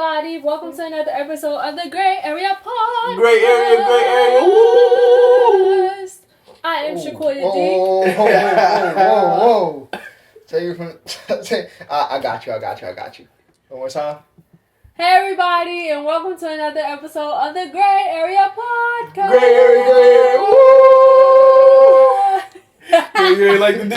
everybody. Welcome to another episode of the Grae Area Podcast. Grae Area, Grae Area. Woo! I am Shakoya D. Whoa. Tell you from. I got you. One more time. Hey everybody, and welcome to another episode of the Grae Area Podcast. Grae Area, Grae Area. You like the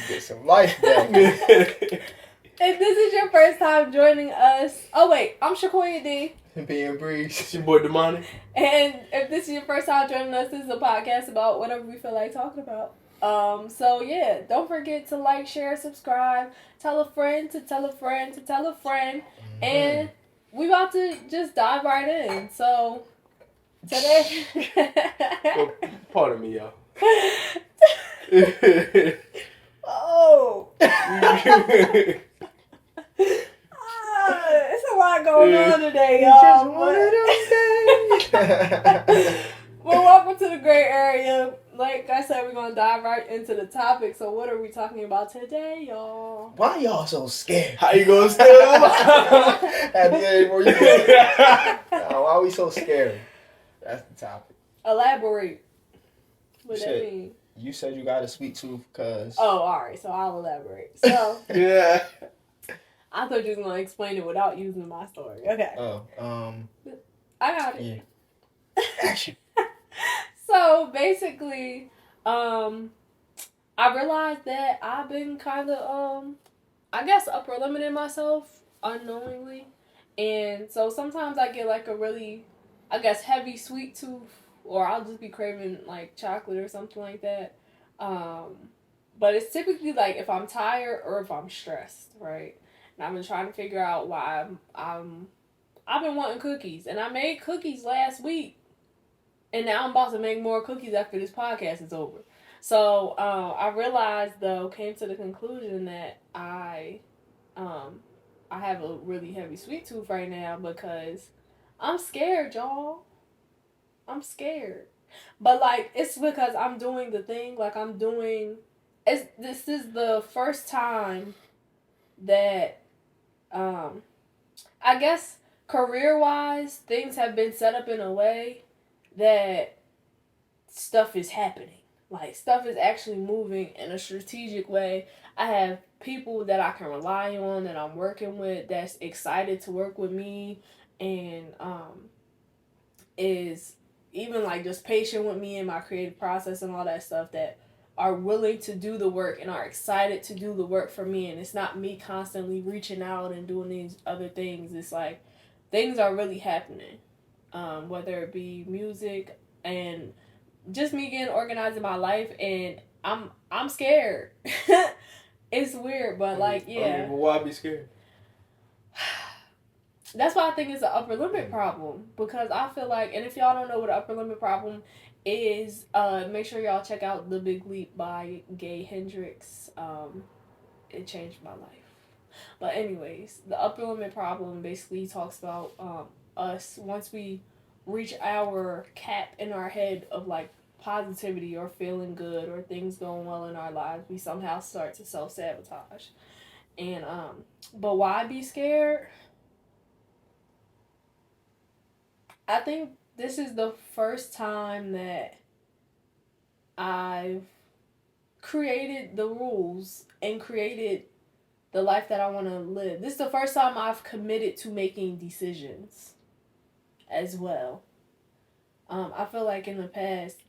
Get some life back. If this is your first time joining us, I'm Shakoya D. Being Breeze. It's your boy Damani. And if this is your first time joining us, this is a podcast about whatever we feel like talking about. Don't forget to like, share, subscribe, tell a friend to tell a friend to tell a friend, and we about to just dive right in. So today, Well, pardon me, y'all. It's a lot going on today, Just y'all. one of those days. Well, welcome to the Grae Area. Like I said, we're gonna dive right into the topic. So, what are we talking about today, y'all? Why y'all so scared? How you gonna steal? At the end, where you why are we so scared? That's the topic. Elaborate. What that Shit. mean? You said you got a sweet tooth because. Oh, all right. So I'll elaborate. So Yeah. I thought you was gonna explain it without using my story. Okay. I got it. Yeah. Action. So basically, I realized that I've been kind of, upper limiting myself unknowingly. And so sometimes I get like a really, heavy sweet tooth, or I'll just be craving like chocolate or something like that. But it's typically like if I'm tired or if I'm stressed, right? And I've been trying to figure out why I've been wanting cookies. And I made cookies last week. And now I'm about to make more cookies after this podcast is over. So I realized, came to the conclusion that I have a really heavy sweet tooth right now because I'm scared, y'all. I'm scared. But, it's because I'm doing the thing. This is the first time that, career-wise, things have been set up in a way that stuff is happening. Stuff is actually moving in a strategic way. I have people that I can rely on, that I'm working with, that's excited to work with me, and is even just patient with me in my creative process and all that stuff, that are willing to do the work and are excited to do the work for me. And it's not me constantly reaching out and doing these other things. It's things are really happening. Whether it be music and just me getting organized in my life, and I'm scared. It's weird, but Why be scared? That's why I think it's an upper limit problem, because I feel and if y'all don't know what an upper limit problem is, make sure y'all check out The Big Leap by Gay Hendricks. It changed my life. But anyways, the upper limit problem basically talks about us, once we reach our cap in our head of positivity or feeling good or things going well in our lives, we somehow start to self-sabotage. And but why be scared? I think this is the first time that I've created the rules and created the life that I want to live. This is the first time I've committed to making decisions as well. I feel in the past,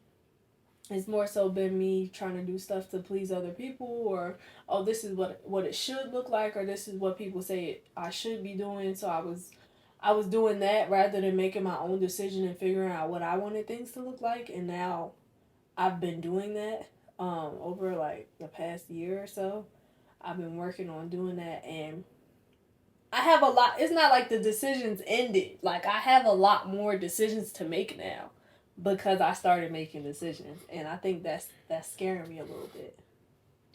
it's more so been me trying to do stuff to please other people, or, oh, this is what it should look like, or this is what people say I should be doing. So I was doing that rather than making my own decision and figuring out what I wanted things to look like. And now I've been doing that over the past year or so. I've been working on doing that, and I have a lot. It's not the decisions ended. I have a lot more decisions to make now because I started making decisions, and I think that's scaring me a little bit.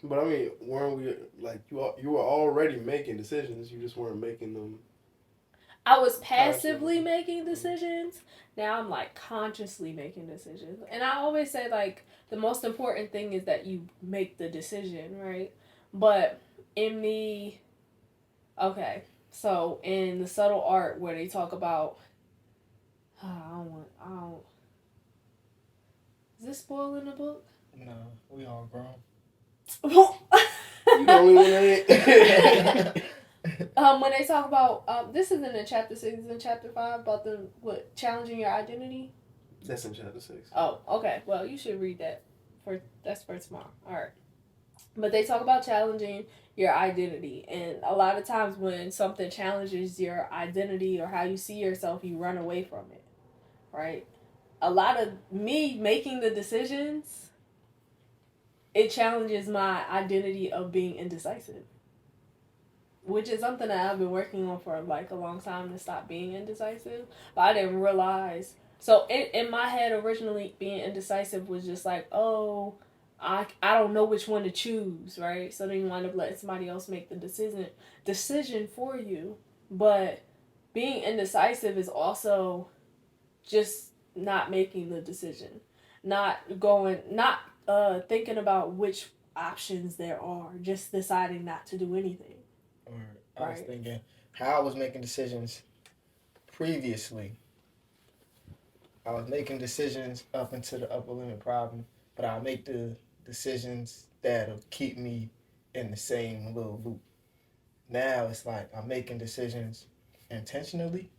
But I mean, weren't we you were already making decisions? You just weren't making them. I was passively making decisions. Now I'm consciously making decisions, and I always say the most important thing is that you make the decision, right? But in me. Okay, so in the subtle art where they talk about, I don't. Is this spoiling the book? No, we all grown. You the only one that ain't. When they talk about this isn't in chapter 6, it's in chapter 5 about the challenging your identity. That's in chapter 6. Oh, okay. Well, you should read that. That's for tomorrow. All right. But they talk about challenging your identity, and a lot of times when something challenges your identity or how you see yourself, you run away from it, right? A lot of me making the decisions, it challenges my identity of being indecisive, which is something that I've been working on for like a long time, to stop being indecisive. But I didn't realize. So in my head, originally, being indecisive was just like, oh, I don't know which one to choose, right? So then you wind up letting somebody else make the decision for you. But being indecisive is also just not making the decision, not thinking about which options there are, just deciding not to do anything. I was thinking how I was making decisions previously. I was making decisions up into the upper limit problem, but I make the decisions that'll keep me in the same little loop. Now it's like I'm making decisions intentionally,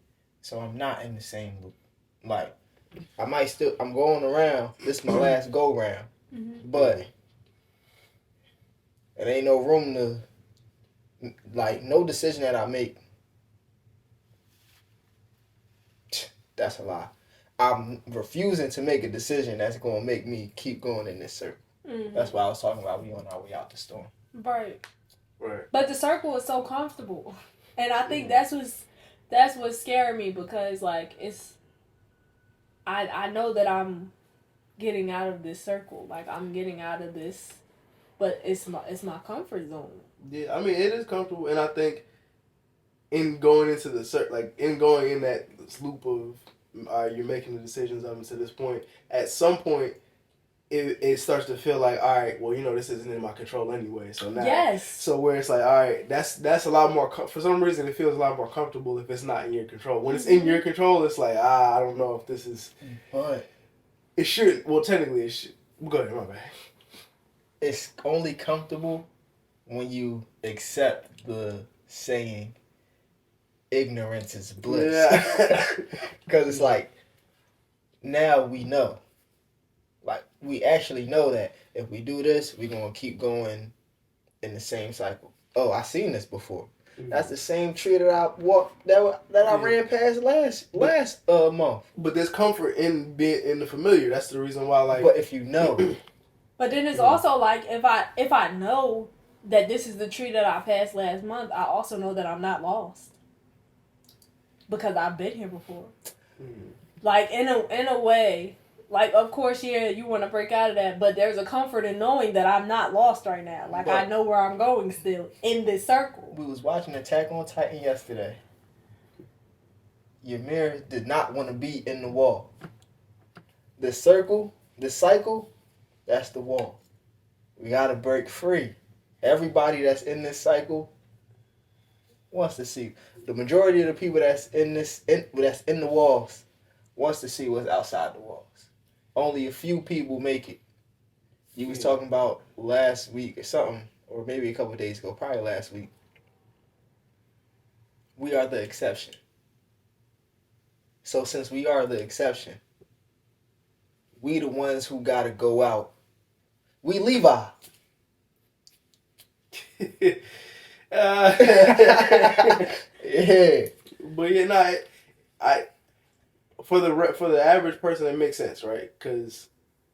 so I'm not in the same loop. Like I'm going around. This is my last go round, but it ain't no room to. Like, no decision that I make, that's a lie. I'm refusing to make a decision that's going to make me keep going in this circle. Mm-hmm. That's why I was talking about we on our way out the storm. Right. Right. But the circle is so comfortable. And I think that's what's scaring me, because, like, I know that I'm getting out of this circle. Like, I'm getting out of this, but it's my comfort zone. Yeah, I mean, it is comfortable, and I think in going into in that loop of you're making the decisions up until this point, at some point, it starts to feel like, all right, well, this isn't in my control anyway. So now, yes. So where it's like, all right, that's a lot more. For some reason, it feels a lot more comfortable if it's not in your control. When it's in your control, it's like, I don't know if this is. But it should. Well, technically, it should. Go ahead, my bad. It's only comfortable when you accept the saying, ignorance is bliss. Yeah. Because it's like, now we know. Like, we actually know that if we do this, we're going to keep going in the same cycle. Oh, I seen this before. Mm-hmm. That's the same tree that I walked, that I ran past last month. But there's comfort in being in the familiar. That's the reason why, like. But if you know. But then it's also like, if I know that this is the tree that I passed last month, I also know that I'm not lost, because I've been here before. Like, in a way, like, of course, yeah, you want to break out of that, but there's a comfort in knowing that I'm not lost right now. Like, I know where I'm going still in this circle. We was watching Attack on Titan yesterday. Ymir did not want to be in the wall. The cycle, that's the wall. We got to break free. Everybody that's in this cycle wants to see. The majority of the people that's in the walls wants to see what's outside the walls. Only a few people make it. You was talking about last week or something, or maybe a couple of days ago, probably last week. We are the exception. So since we are the exception, we the ones who gotta go out. We Levi. Yeah. But I for the average person, it makes sense, right? Because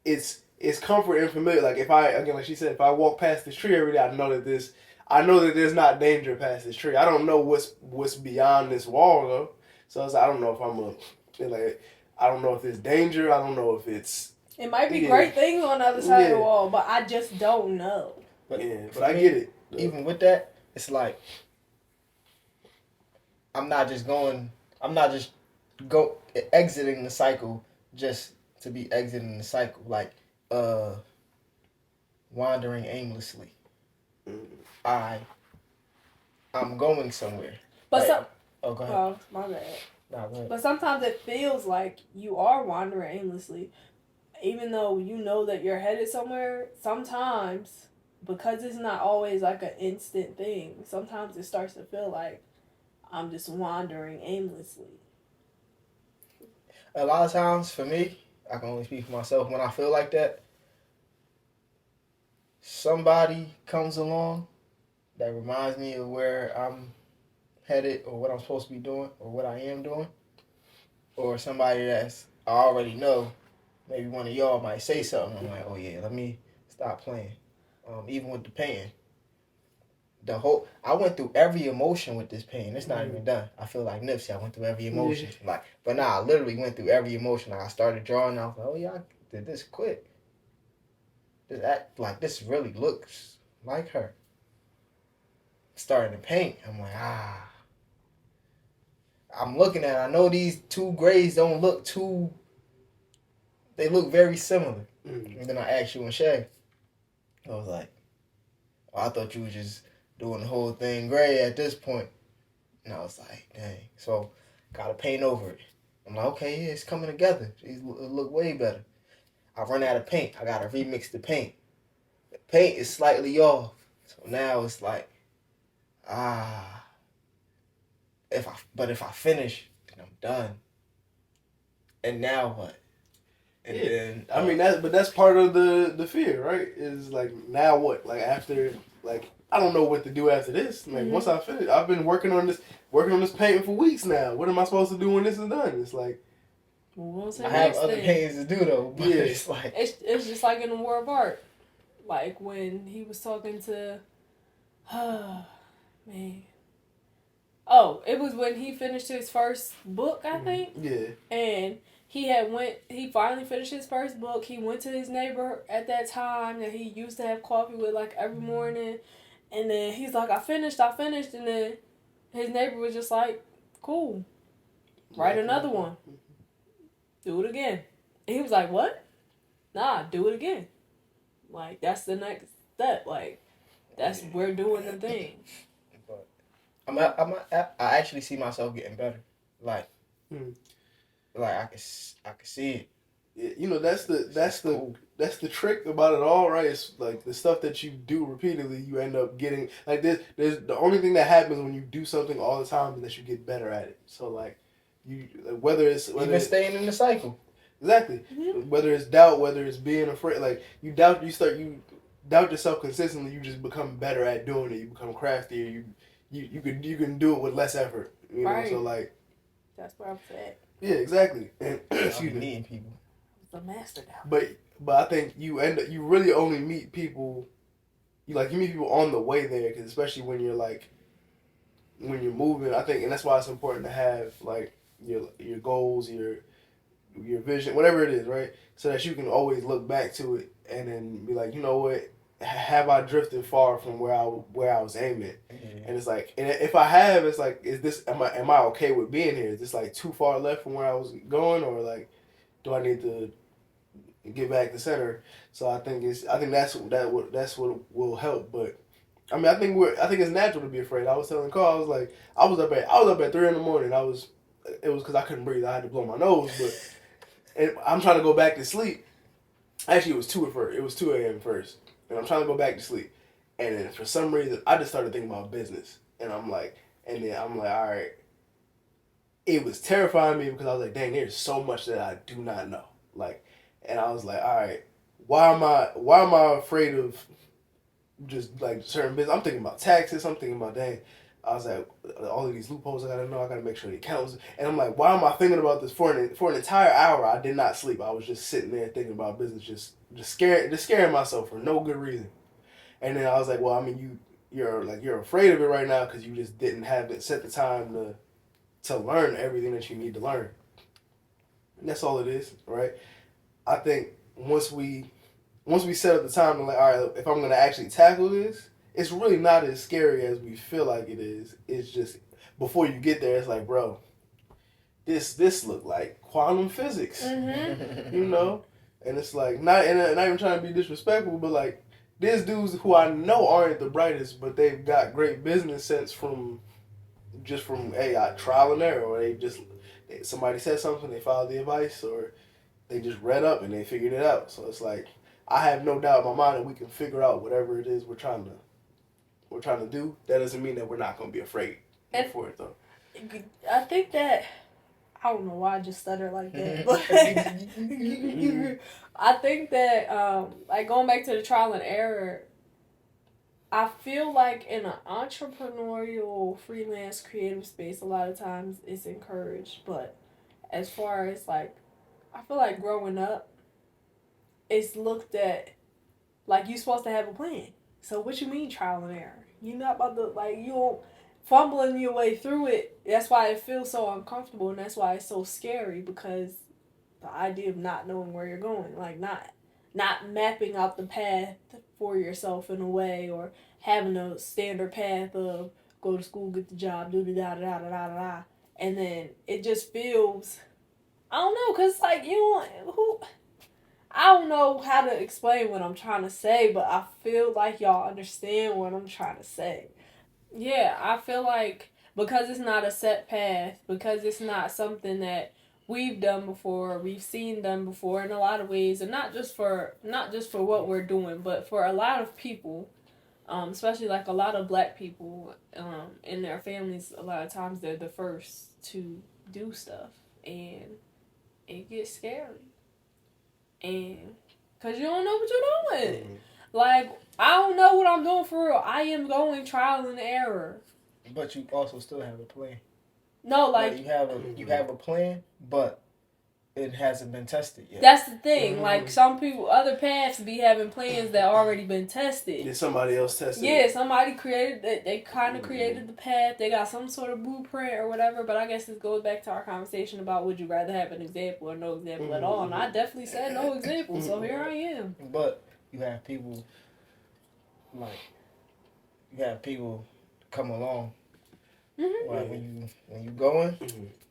it's comfort and familiar. Like, like she said, if I walk past this tree every day, I know that there's not danger past this tree. I don't know what's beyond this wall though. So I don't know if I don't know if there's danger. I don't know if it's. It might be great things on the other side of the wall, but I just don't know. But I get it. Even with that, it's like I'm not just exiting the cycle just to be exiting the cycle, like wandering aimlessly. I I'm going somewhere. But Like, oh, go ahead. Oh, my bad. Nah, go ahead. But sometimes it feels like you are wandering aimlessly, even though you know that you're headed somewhere. Sometimes, because it's not always like an instant thing, sometimes it starts to feel like I'm just wandering aimlessly. A lot of times, for me, I can only speak for myself. When I feel like that, somebody comes along that reminds me of where I'm headed or what I'm supposed to be doing or what I am doing, or somebody that's I already know. Maybe one of y'all might say something. I'm like, oh yeah, let me stop playing. Even with the pain, I went through every emotion with this pain. It's not even done. I feel like Nipsey. I went through every emotion. But I literally went through every emotion. Like, I started drawing. I was like, oh yeah, I did this quick. This really looks like her. Starting to paint. I'm like, I'm looking at it. I know these two grays don't look too. They look very similar. And then I asked you and Shay. I was like, oh, I thought you were just doing the whole thing gray at this point. And I was like, dang. So, gotta paint over it. I'm like, okay, yeah, it's coming together. It look way better. I run out of paint. I gotta remix the paint. The paint is slightly off. So now it's like, if I finish, then I'm done. And now what? And then I mean that's part of the fear, right? Is like, now what? Like, after, like, I don't know what to do after this. Like, once I finish, I've been working on this painting for weeks now. What am I supposed to do when this is done? It's like, I have other paintings to do though. But it's like it's just like in the War of Art, like when he was talking to, man. Oh, it was when he finished his first book, I think. Yeah. And he finally finished his first book. He went to his neighbor at that time that he used to have coffee with, like, every morning. And then he's like, I finished. And then his neighbor was just like, cool. Write another one. Do it again. And he was like, what? Nah, do it again. Like, that's the next step. Like, we're doing the thing. I actually see myself getting better. Like, like I can see it. You know, that's the trick about it all, right? It's like the stuff that you do repeatedly, you end up getting, like, there's the only thing that happens when you do something all the time is that you get better at it. So, like, whether it's staying in the cycle. Exactly. Mm-hmm. Whether it's doubt, whether it's being afraid, like, you doubt yourself consistently, you just become better at doing it. You become craftier. You can do it with less effort. You know, so, like, that's where I'm at. Yeah, exactly. And excuse me. Meeting people. The master now. But I think you really only meet people. You meet people on the way there, because especially when you're moving, I think, and that's why it's important to have, like, your goals, your vision, whatever it is, right? So that you can always look back to it and then be like, you know what, have I drifted far from where I was aiming? Mm-hmm. And it's like, and if I have, it's like, am I okay with being here? Is this, like, too far left from where I was going, or, like, do I need to get back to center? So I think that's what will help. But I mean, I think it's natural to be afraid. I was telling Carl, I was like, I was up at 3 a.m. It was because I couldn't breathe. I had to blow my nose, but and I'm trying to go back to sleep. Actually, it was 2 at first. It was 2 a.m. first. And I'm trying to go back to sleep. And then for some reason, I just started thinking about business. And then I'm like, all right. It was terrifying me because I was like, dang, there's so much that I do not know. Like, and I was like, all right, why am I afraid of just, like, certain business? I'm thinking about taxes. I'm thinking about, dang, I was like, all of these loopholes I gotta know. I gotta make sure the accounts. And I'm like, why am I thinking about this for an entire hour? I did not sleep. I was just sitting there thinking about business, just scaring myself for no good reason. And then I was like, well, I mean, you're afraid of it right now because you just didn't set the time to learn everything that you need to learn. And that's all it is, right? I think once we set up the time to, like, all right, if I'm gonna actually tackle this, it's really not as scary as we feel like it is. It's just, before you get there, it's like, bro, this look like quantum physics, you know? And it's like, not even trying to be disrespectful, but, like, there's dudes who I know aren't the brightest, but they've got great business sense from trial and error, or somebody said something, they followed the advice, or they just read up and they figured it out. So it's like I have no doubt in my mind that we can figure out whatever it is we're trying to do. That doesn't mean that we're not going to be afraid for it though. I think that I don't know why I just stuttered like that, but I think that like going back to the trial and error, I feel like in an entrepreneurial freelance creative space, a lot of times it's encouraged, but as far as like, I feel like growing up, it's looked at like you're supposed to have a plan. So what you mean trial and error? You're not about to like you don't fumbling your way through it. That's why it feels so uncomfortable, and that's why it's so scary, because the idea of not knowing where you're going, like not mapping out the path for yourself in a way, or having a standard path of go to school, get the job, do the da da da da da da, and then it just feels, I don't know, cause like I don't know how to explain what I'm trying to say, but I feel like y'all understand what I'm trying to say. Yeah, I feel like because it's not a set path, because it's not something that we've done before, we've seen done before in a lot of ways, and not just for what we're doing, but for a lot of people, especially like a lot of Black people, in their families, a lot of times they're the first to do stuff, and it gets scary, and because you don't know what you're doing. Mm-hmm. Like, I don't know what I'm doing for real. I am going trial and error. But you also still have a plan. No, like you have a plan, but it hasn't been tested yet. That's the thing. Mm-hmm. Like some people, other paths be having plans that already been tested. Yeah, somebody else tested. Yeah, somebody created. They kind of created the path. They got some sort of blueprint or whatever. But I guess this goes back to our conversation about would you rather have an example or no example at all? And I definitely said no example. So here I am. But you have people come along. Mm-hmm. Like when you going,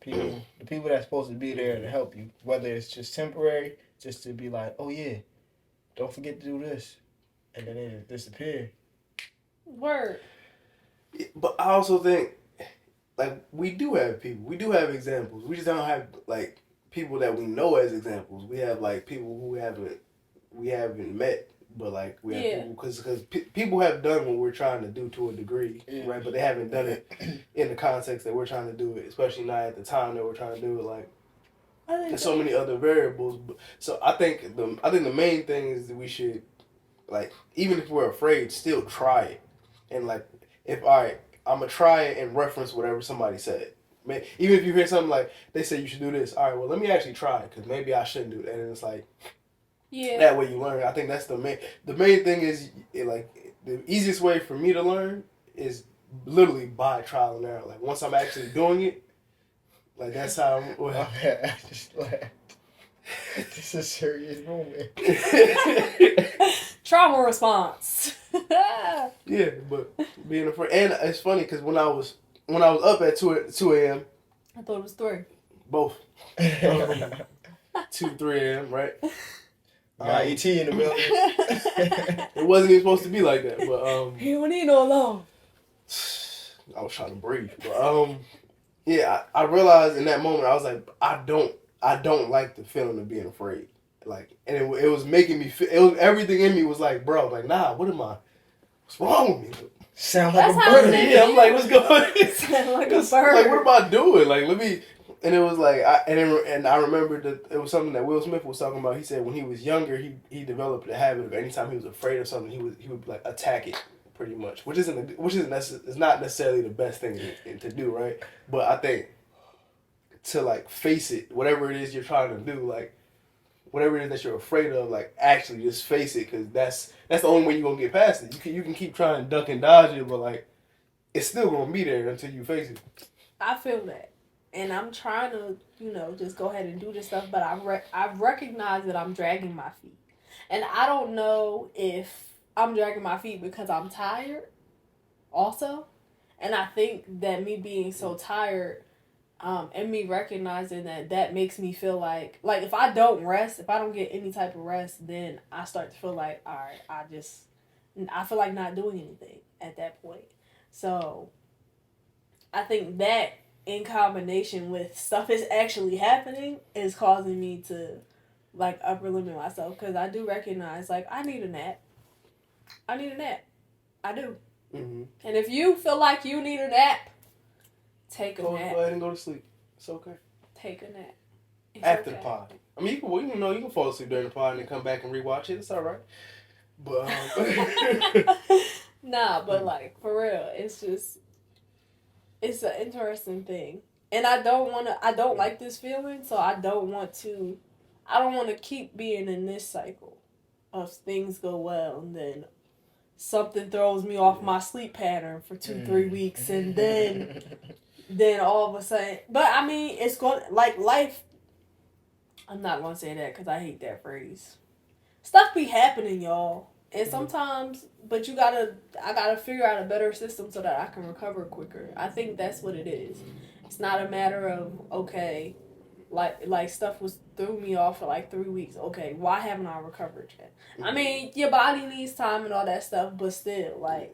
the people that's supposed to be there to help you, whether it's just temporary, just to be like, oh yeah, don't forget to do this, and then it disappear. Word. Yeah, but I also think, like, we do have examples. We just don't have like people that we know as examples. We have like people who we haven't met. But like we have people, because people have done what we're trying to do to a degree, right? But they haven't done it in the context that we're trying to do it, especially not at the time that we're trying to do it. Like there's so many other variables. So I think the main thing is that we should, like, even if we're afraid, still try it. And like, I'm gonna try it and reference whatever somebody said. Even if you hear something like they say you should do this, all right, well let me actually try it because maybe I shouldn't do that. And it's like. Yeah. That way you learn. I think that's the main thing is like the easiest way for me to learn is literally by trial and error. Like once I'm actually doing it, like that's how I'm. I just laughed. This is a serious moment. Trauma response. Yeah, but being afraid, and it's funny because when I was up at 2 a.m. I thought it was 3. Both. 2-3 a.m. Right. Got ET in the building. It wasn't even supposed to be like that, but he don't need no alarm. I was trying to breathe, but yeah, I realized in that moment I was like, I don't like the feeling of being afraid, like, and it was making me feel. It was everything in me was like, bro, like, nah, what's wrong with me? Sound like a bird. Yeah, I'm like, what's going on? Sound like a bird. Like, what am I doing? Like, let me. And it was like, I remember that it was something that Will Smith was talking about. He said when he was younger, he developed a habit of anytime he was afraid of something, he would like attack it, pretty much, which is not necessarily the best thing to do, right? But I think to like face it, whatever it is you're trying to do, like whatever it is that you're afraid of, like actually just face it, because that's the only way you're gonna get past it. You can keep trying to duck and dodge it, but like it's still gonna be there until you face it. I feel that. And I'm trying to, just go ahead and do this stuff, but I've recognized that I'm dragging my feet. And I don't know if I'm dragging my feet because I'm tired also. And I think that me being so tired, and me recognizing that makes me feel like if I don't rest, if I don't get any type of rest, then I start to feel like, all right, I feel like not doing anything at that point. So I think that in combination with stuff is actually happening is causing me to like upper limit myself because I do recognize like I need a nap. I need a nap. I do. Mm-hmm. And if you feel like you need a nap, take a Go nap. ahead and go to sleep. It's okay. Take a nap. It's After okay. the pod. I mean, you can fall asleep during the pod and then come back and rewatch it. It's all right. But nah, but like for real, it's an interesting thing, and I don't like this feeling, so I don't want to keep being in this cycle of things go well and then something throws me off my sleep pattern for 2-3 weeks, and then all of a sudden, but I mean, it's going like life. I'm not gonna say that because I hate that phrase. Stuff be happening, y'all. And sometimes, but I gotta figure out a better system so that I can recover quicker. I think that's what it is. It's not a matter of, okay, like stuff was threw me off for like 3 weeks. Okay, why haven't I recovered yet? I mean, your body needs time and all that stuff, but still, like,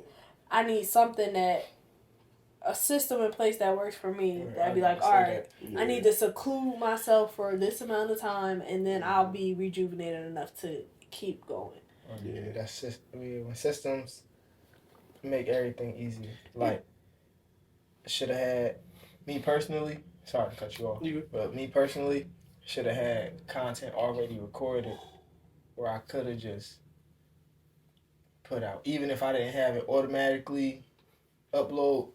I need something a system in place that works for me. That'd be like, all right, I need to seclude myself for this amount of time, and then I'll be rejuvenated enough to keep going. Yeah, that's just. I mean, when systems make everything easier. Like, should have had me personally. Sorry to cut you off, but me personally should have had content already recorded, where I could have just put out, even if I didn't have it automatically upload.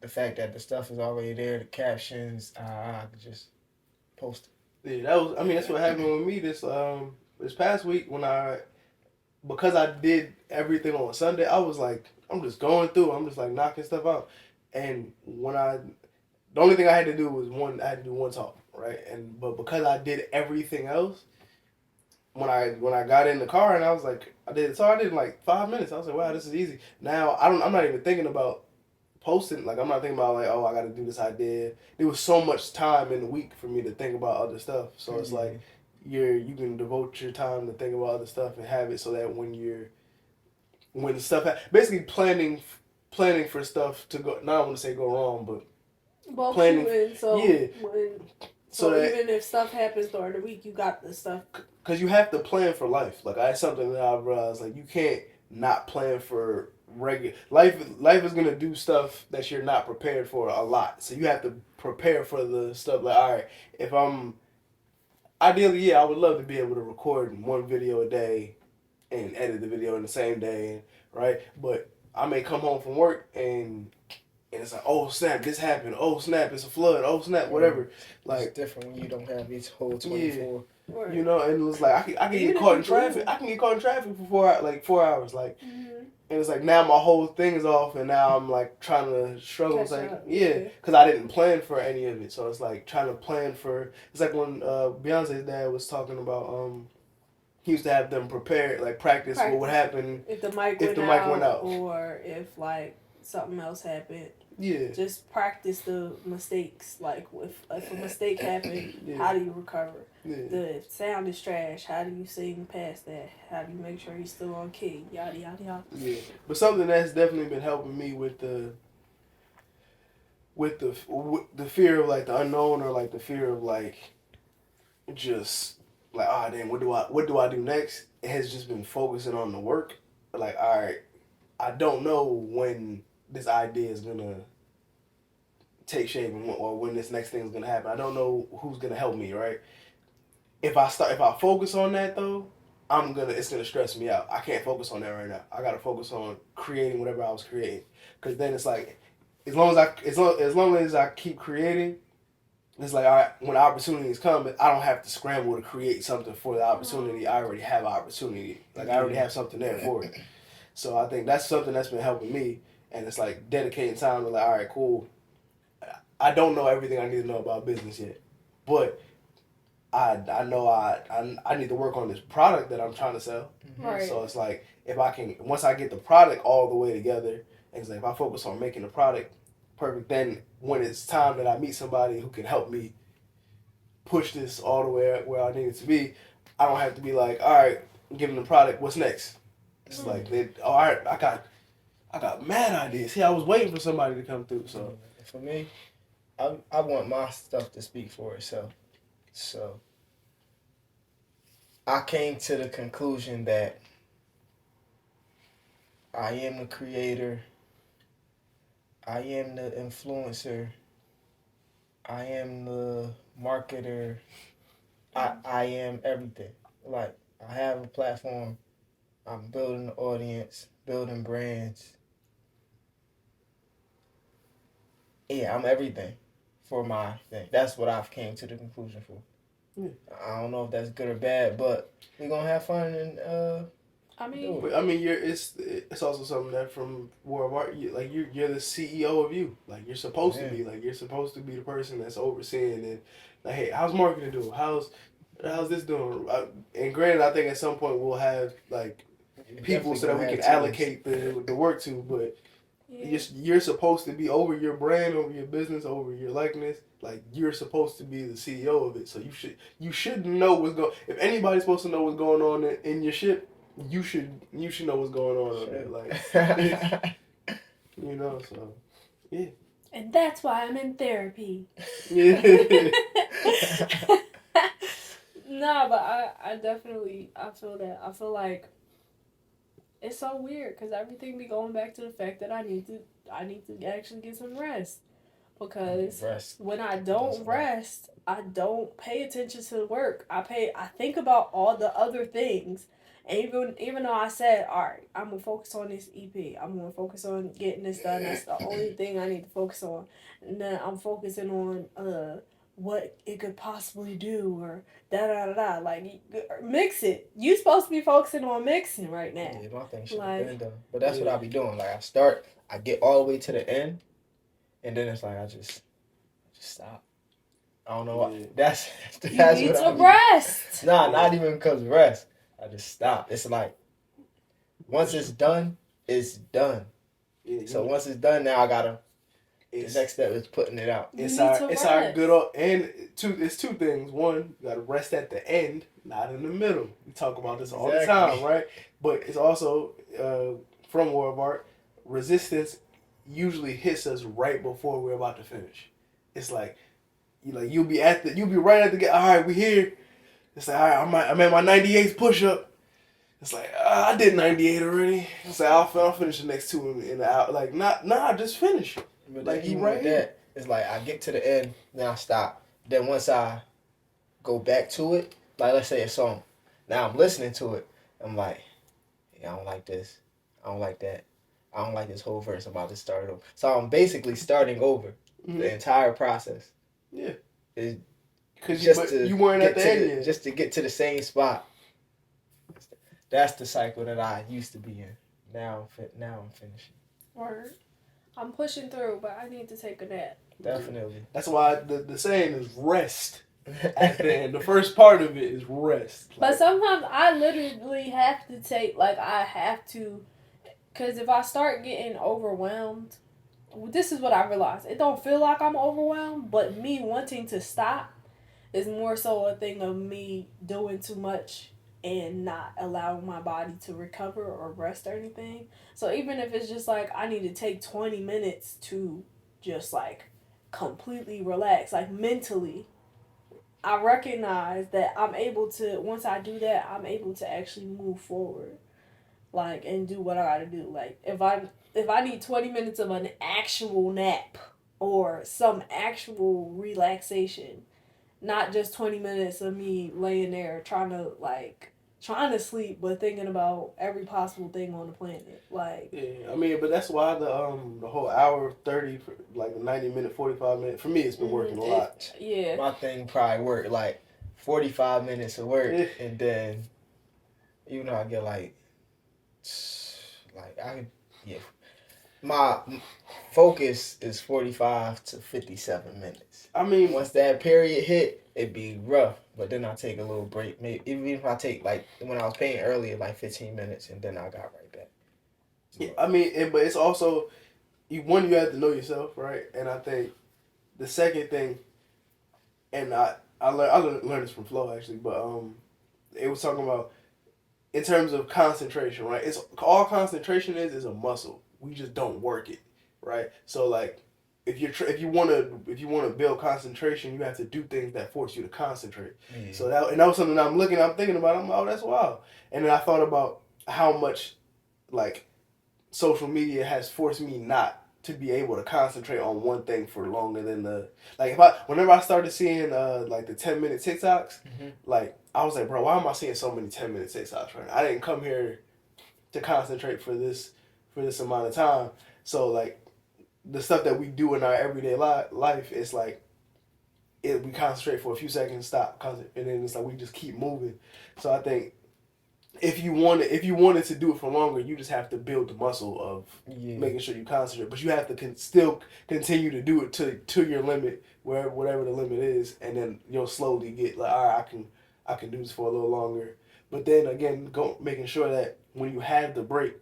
The fact that the stuff is already there, the captions, I could just post it. Yeah, that's what happened with me this past week because I did everything on Sunday. I was like, I'm just going through. I'm just like knocking stuff out, and the only thing I had to do was I had to do one talk, right? But because I did everything else, when I got in the car and I was like, I did it in like 5 minutes. I was like, wow, this is easy. Now I'm not even thinking about posting. Like, I'm not thinking about like, oh, I got to do this idea. There was so much time in the week for me to think about other stuff. So it's like you can devote your time to think about other stuff and have it so that when stuff basically planning for stuff to go. Not I want to say go wrong, but planning. So even if stuff happens during the week, you got the stuff. Because you have to plan for life. Like, that's something that I realized. Like, you can't not plan for regular life. Life is gonna do stuff that you're not prepared for a lot. So you have to prepare for the stuff. Like, all right, if I'm ideally, I would love to be able to record one video a day and edit the video in the same day, right? But I may come home from work and it's like, oh snap, this happened. Oh snap, it's a flood. Oh snap, whatever. Like, it's different when you don't have these whole 24. Yeah, and it was like I can get caught in traffic. I can get caught in traffic for 4 hours. Like, and it's like now my whole thing is off, and now I'm like trying to struggle. It's like because I didn't plan for any of it. So it's like trying to plan for. It's like when Beyonce's dad was talking about he used to have them prepare, like practice what would happen if the mic went out, or if like something else happened. Yeah. Just practice the mistakes. Like if a mistake happened, how do you recover? Yeah. The sound is trash. How do you sing past that? How do you make sure you're still on key? Yada yada yada. Yeah, but something that's definitely been helping me with the fear of like the unknown, or like the fear of like just like, ah, damn, what do I do next? It has just been focusing on the work. Like, all right, I don't know when this idea is gonna take shape or when this next thing is gonna happen. I don't know who's gonna help me, right? If I focus on that though, it's gonna stress me out. I can't focus on that right now. I gotta focus on creating whatever I was creating, because then it's like, as long as I keep creating, it's like, all right, when opportunities come, I don't have to scramble to create something for the opportunity. I already have an opportunity. Like, I already have something there for it. So I think that's something that's been helping me. And it's like dedicating time to like, all right, cool. I don't know everything I need to know about business yet, but I know I need to work on this product that I'm trying to sell. Right. So it's like, once I get the product all the way together, and it's like if I focus on making the product perfect, then when it's time that I meet somebody who can help me push this all the way where I need it to be, I don't have to be like, all right, give them the product, what's next? It's like I got mad ideas. See, I was waiting for somebody to come through. So for me, I want my stuff to speak for itself. So I came to the conclusion that I am the creator, I am the influencer, I am the marketer, I am everything. Like, I have a platform, I'm building an audience, building brands. Yeah, I'm everything for my thing. That's what I've came to the conclusion for. Yeah. I don't know if that's good or bad, but we're gonna have fun and it's also something that from War of Art, you're the CEO of you. Like you're supposed to be. Like you're supposed to be the person that's overseeing it. Like, hey, how's marketing doing? How's this doing? And granted, I think at some point we'll have like people so that we can allocate the work to. But you're supposed to be over your brand, over your business, over your likeness. Like you're supposed to be the CEO of it. So you should know what's going. If anybody's supposed to know what's going on in your shit, you should know what's going on there. Like so yeah. And that's why I'm in therapy. Yeah. Nah, but I definitely I feel that. I feel like it's so weird because everything be going back to the fact that I need to actually get some rest. Because when I don't rest, I don't pay attention to the work. I think about all the other things. And even though I said, all right, I'm going to focus on this EP. I'm going to focus on getting this done. That's the only thing I need to focus on. And then I'm focusing on what it could possibly do or da-da-da-da. Like, mix it. You supposed to be focusing on mixing right now. Yeah, my thing should have been done. But that's what I be doing. Like, I get all the way to the end, and then it's like I just stop. I don't know why. That's you need to rest. Nah, not even because of rest. I just stop. It's like once it's done, it's done. Yeah, so once it's done, now I gotta. The next step is putting it out. It's our good old, and it's two things. One, you gotta rest at the end, not in the middle. We talk about this all the time, right? But it's also from War of Art, resistance usually hits us right before we're about to finish. It's like you'll be right at the all right, we here. It's like, all right, I'm at my 98th push-up. It's like, I did 98 already. It's like, I'll finish the next two in the hour. Like, just finish. But like, even with that, it's like, I get to the end, then I stop. Then once I go back to it, like, let's say a song. Now I'm listening to it. I'm like, yeah, I don't like this. I don't like that. I don't like this whole verse. I'm about to start over. So I'm basically starting over the entire process. Yeah. Because you weren't at the end yet. Just to get to the same spot. That's the cycle that I used to be in. Now I'm finishing. Word. I'm pushing through, but I need to take a nap. Definitely. That's why the saying is rest. At the end, the first part of it is rest. But sometimes I literally have to take, because if I start getting overwhelmed, this is what I realized. It don't feel like I'm overwhelmed, but me wanting to stop is more so a thing of me doing too much and not allowing my body to recover or rest or anything. So even if it's just like I need to take 20 minutes to just like completely relax, like mentally, I recognize that I'm able to, once I do that, I'm able to actually move forward, like, and do what I gotta do. Like, if I need 20 minutes of an actual nap or some actual relaxation, not just 20 minutes of me laying there trying to sleep, but thinking about every possible thing on the planet. Like, yeah, I mean, but that's why the whole hour 30, like the 90-minute, 45-minute, for me, it's been working a lot. Yeah. My thing probably worked like 45 minutes of work, and then even though I get my focus is 45 to 57 minutes. I mean, once that period hit, it'd be rough. But then I take a little break. Maybe even if I take, like, when I was paying earlier, like 15 minutes, and then I got right back. Yeah, I mean, but it's also, you have to know yourself, right? And I think the second thing, and I learned this from Flo, actually, but it was talking about in terms of concentration, right? It's all concentration is a muscle. We just don't work it, right? So like, if you want to build concentration, you have to do things that force you to concentrate. Yeah. So that was something I'm thinking about. I'm like, oh, that's wild. And then I thought about how much like social media has forced me not to be able to concentrate on one thing for longer than whenever I started seeing like the 10-minute TikToks, like I was like, bro, why am I seeing so many 10-minute TikToks right now? I didn't come here to concentrate for this amount of time. So like the stuff that we do in our everyday life, it's like we concentrate for a few seconds, stop, and then it's like we just keep moving. So I think if you wanted to do it for longer, you just have to build the muscle of making sure you concentrate. But you have to still continue to do it to your limit, whatever the limit is, and then you'll slowly get like, all right, I can do this for a little longer. But then again, making sure that when you have the break,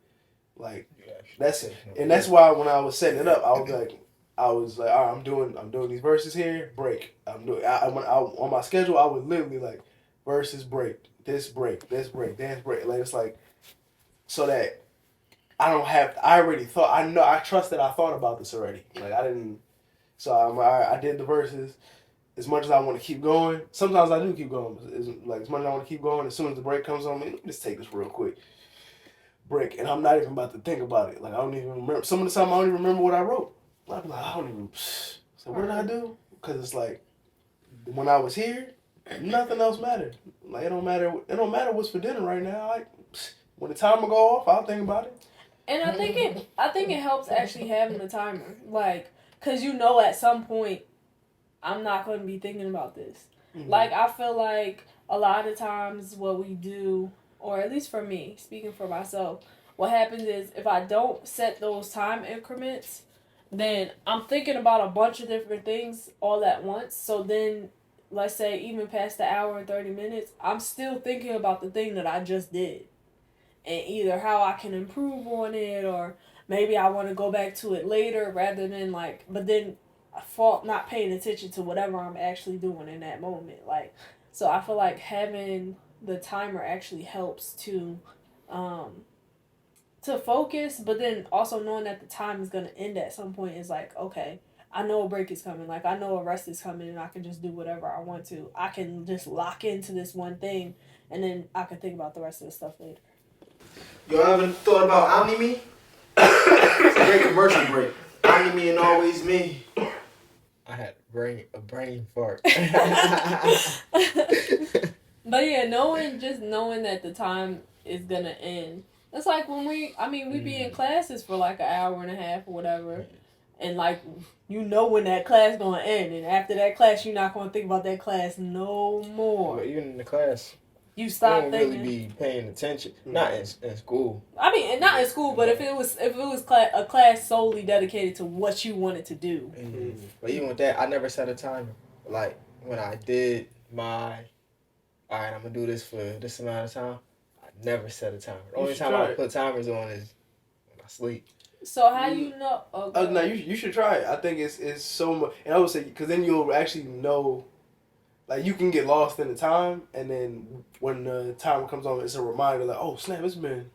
like that's why when I was setting it up, I was like, all right, I'm doing these verses here, break. On my schedule, I would literally like verses break. This break, dance break. Like it's like so that I don't have. I already thought. I trust that I thought about this already. Like I didn't. So I'm like, all right, I did the verses. As much as I want to keep going, sometimes I do keep going. As much as I want to keep going, as soon as the break comes on, let me just take this real quick break, and I'm not even about to think about it. Like I don't even remember. Some of the time I don't even remember what I wrote. I'll be like, I don't even. So what did I do? Because it's like when I was here. Nothing else mattered. Like it don't matter. It don't matter what's for dinner right now. Like when the timer go off, I'll think about it. And I think it helps actually having the timer, like, cause at some point, I'm not going to be thinking about this. Mm-hmm. Like I feel like a lot of times what we do, or at least for me, speaking for myself, what happens is if I don't set those time increments, then I'm thinking about a bunch of different things all at once. So then. Let's say even past the hour and 30 minutes, I'm still thinking about the thing that I just did. And either how I can improve on it or maybe I want to go back to it later rather than but then I fault not paying attention to whatever I'm actually doing in that moment. Like, so I feel like having the timer actually helps to focus, but then also knowing that the time is going to end at some point is like, okay, I know a break is coming. Like, I know a rest is coming and I can just do whatever I want to. I can just lock into this one thing and then I can think about the rest of the stuff later. Y'all haven't thought about Omni-Me? It's a great commercial break. Omni-Me and always me. I had a brain fart. But yeah, knowing that the time is going to end. It's like when we be in classes for like an hour and a half or whatever. And like, when that class going to end. And after that class, you're not going to think about that class no more. But even in the class, you stop thinking. Really be paying attention. Not in school. I mean, not in school, but if it was a class solely dedicated to what you wanted to do. Mm-hmm. But even with that, I never set a timer. Like, when I did all right, I'm going to do this for this amount of time, I never set a timer. The only time I put timers on is when I sleep. So how you know? Okay. No, you should try it. I think it's so much, and I would say because then you'll actually know, like you can get lost in the time, and then when the timer comes on, it's a reminder like, oh snap, it's been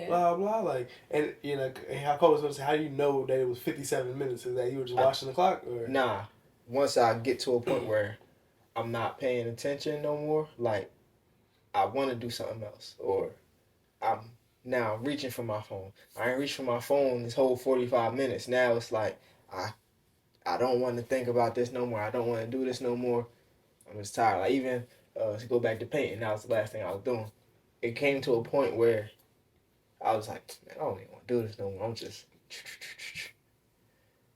blah blah like, and and how Cole was going to say, how do you know that it was 57 minutes? Is that you were just watching the clock or? Nah, once I get to a point where I'm not paying attention no more, like I want to do something else, or I'm now reaching for my phone. I ain't reached for my phone this whole 45 minutes. Now it's like I don't want to think about this no more. I don't want to do this no more. I'm just tired. Like even to go back to painting, that was the last thing I was doing. It came to a point where I was like, man, I don't even want to do this no more. I'm just,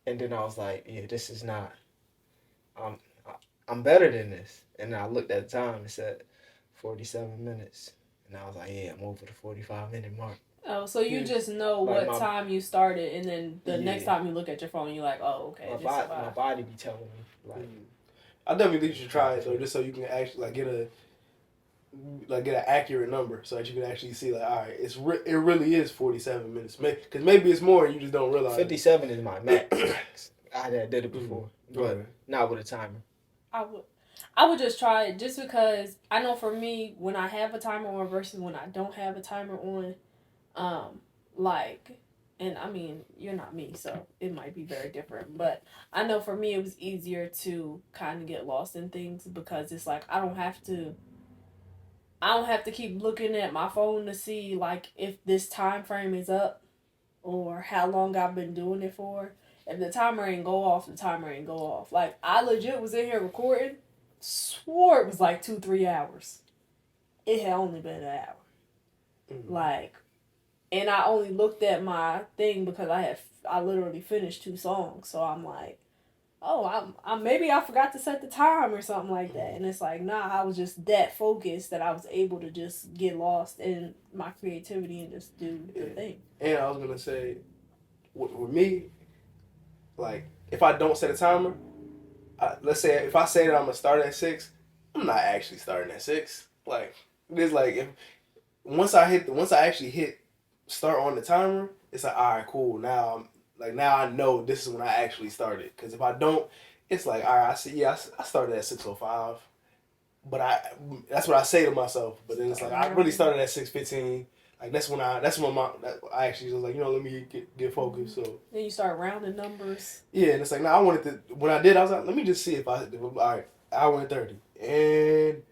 and then I was like, yeah, this is not. I'm better than this. And I looked at the time and said 47 minutes. And I was like, yeah, I'm over the 45-minute mark. Oh, so you just know what time you started, and then the next time you look at your phone, you're like, oh, okay. My body be telling me. Like, I definitely think you should try it, though, just so you can actually get an accurate number, so that you can actually see, like, all right, it really is 47 minutes. Because maybe it's more and you just don't realize 57 is my max. I did it before, but not with a timer. I would just try it just because I know for me, when I have a timer on versus when I don't have a timer on, um, like, and I mean, you're not me, so it might be very different. But I know for me, it was easier to kind of get lost in things because it's like I don't have to keep looking at my phone to see like if this time frame is up or how long I've been doing it for. If the timer ain't go off, the timer ain't go off. Like I legit was in here recording, swore it was like 2-3 hours. It had only been an hour. Mm-hmm. Like, and I only looked at my thing because I literally finished 2 songs. So I'm like, oh, I maybe I forgot to set the time or something like that. And it's like, nah, I was just that focused that I was able to just get lost in my creativity and just do the thing. And I was gonna say, with me, like if I don't set a timer, let's say if I say that I'm gonna start at 6, I'm not actually starting at 6. Like it's like if once I actually hit start on the timer, it's like all right, cool. Now I know this is when I actually started. Because if I don't, it's like all right, I see. Yeah, I started at 6:05, but that's what I say to myself. But then it's like I really started at 6:15. Like that's when I actually was like, let me get focused. So then you start rounding numbers. Yeah, and it's like now I wanted to. When I did, I was like, let me just see if all right, hour and 30, and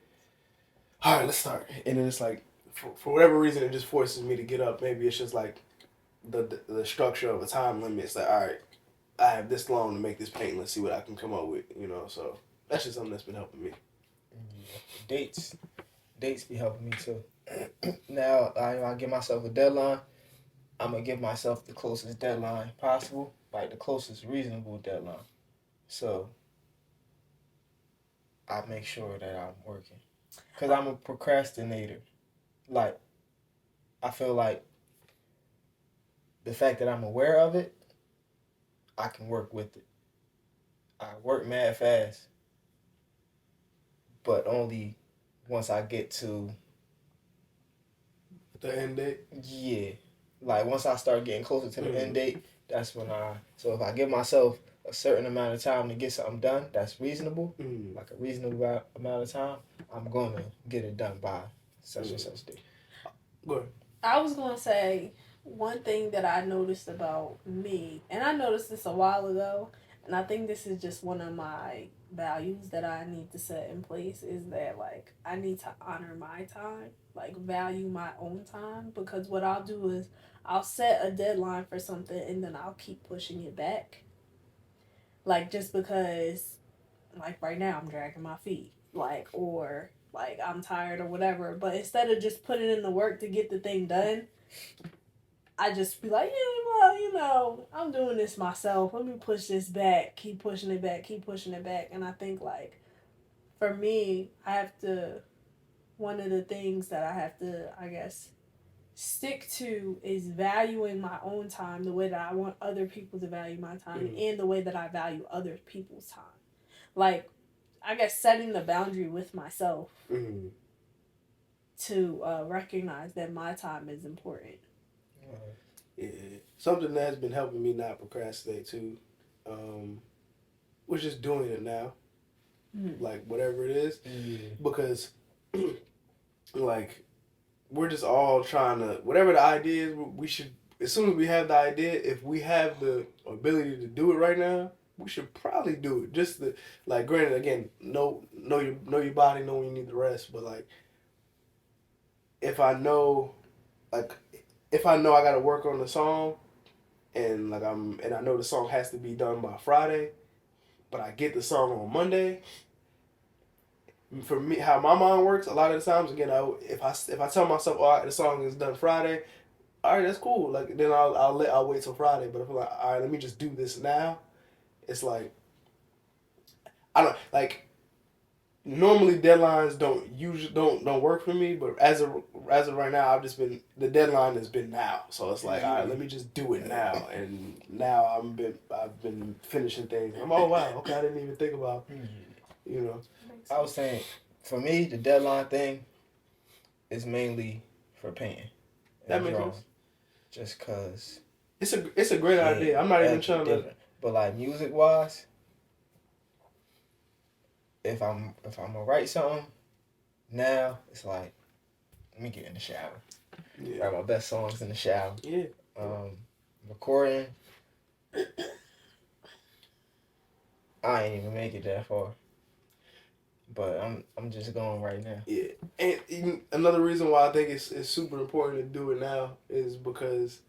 all right, let's start. And then it's like for whatever reason, it just forces me to get up. Maybe it's just like the structure of a time limit. It's like all right, I have this long to make this paint. Let's see what I can come up with. So that's just something that's been helping me. Dates be helping me too. Now I give myself a deadline. I'm gonna give myself the closest deadline possible, like the closest reasonable deadline. So I make sure that I'm working, cause I'm a procrastinator. Like I feel like the fact that I'm aware of it, I can work with it. I work mad fast, but only once I get to the end date. Yeah, like once I start getting closer to the end date, that's when So if I give myself a certain amount of time to get something done, that's reasonable. Like a reasonable amount of time, I'm gonna get it done by such and such day. Go ahead. I was gonna say one thing that I noticed about me, and I noticed this a while ago, and I think this is just one of my values that I need to set in place is that like I need to honor my time, like value my own time, because what I'll do is I'll set a deadline for something and then I'll keep pushing it back. Like just because like right now I'm dragging my feet, like or like I'm tired or whatever, but instead of just putting in the work to get the thing done, I just be like, yeah, well, I'm doing this myself. Let me push this back, keep pushing it back, keep pushing it back. And I think like for me, one of the things that I have to, I guess, stick to is valuing my own time the way that I want other people to value my time and the way that I value other people's time. Like, I guess setting the boundary with myself to recognize that my time is important. Yeah. Something that has been helping me not procrastinate too, was just doing it now. Like whatever it is. Because like we're just all trying to whatever the idea is, we should as soon as we have the idea, if we have the ability to do it right now, we should probably do it. Just the like granted again, know your body, know when you need the rest, but like if I know I gotta work on the song and I know the song has to be done by Friday, but I get the song on Monday. For me, how my mind works, a lot of the times, again, if I tell myself, all right, the song is done Friday, all right, that's cool. Like then I'll wait till Friday. But if I'm like, all right, let me just do this now, it's like I don't like. Normally deadlines don't work for me, but as of right now, the deadline has been now, so it's like all right, let me just do it now, and now I've been finishing things. Oh wow, okay, I didn't even think about, I was saying, for me, the deadline thing is mainly for painting. That makes sense. Just cause it's a great idea. I'm not even trying to. But like music wise, if I'm gonna write something now, it's like, let me get in the shower. Yeah. Write my best songs in the shower. Yeah. Recording, I ain't even make it that far. But I'm just going right now. Yeah. And even another reason why I think it's super important to do it now is because,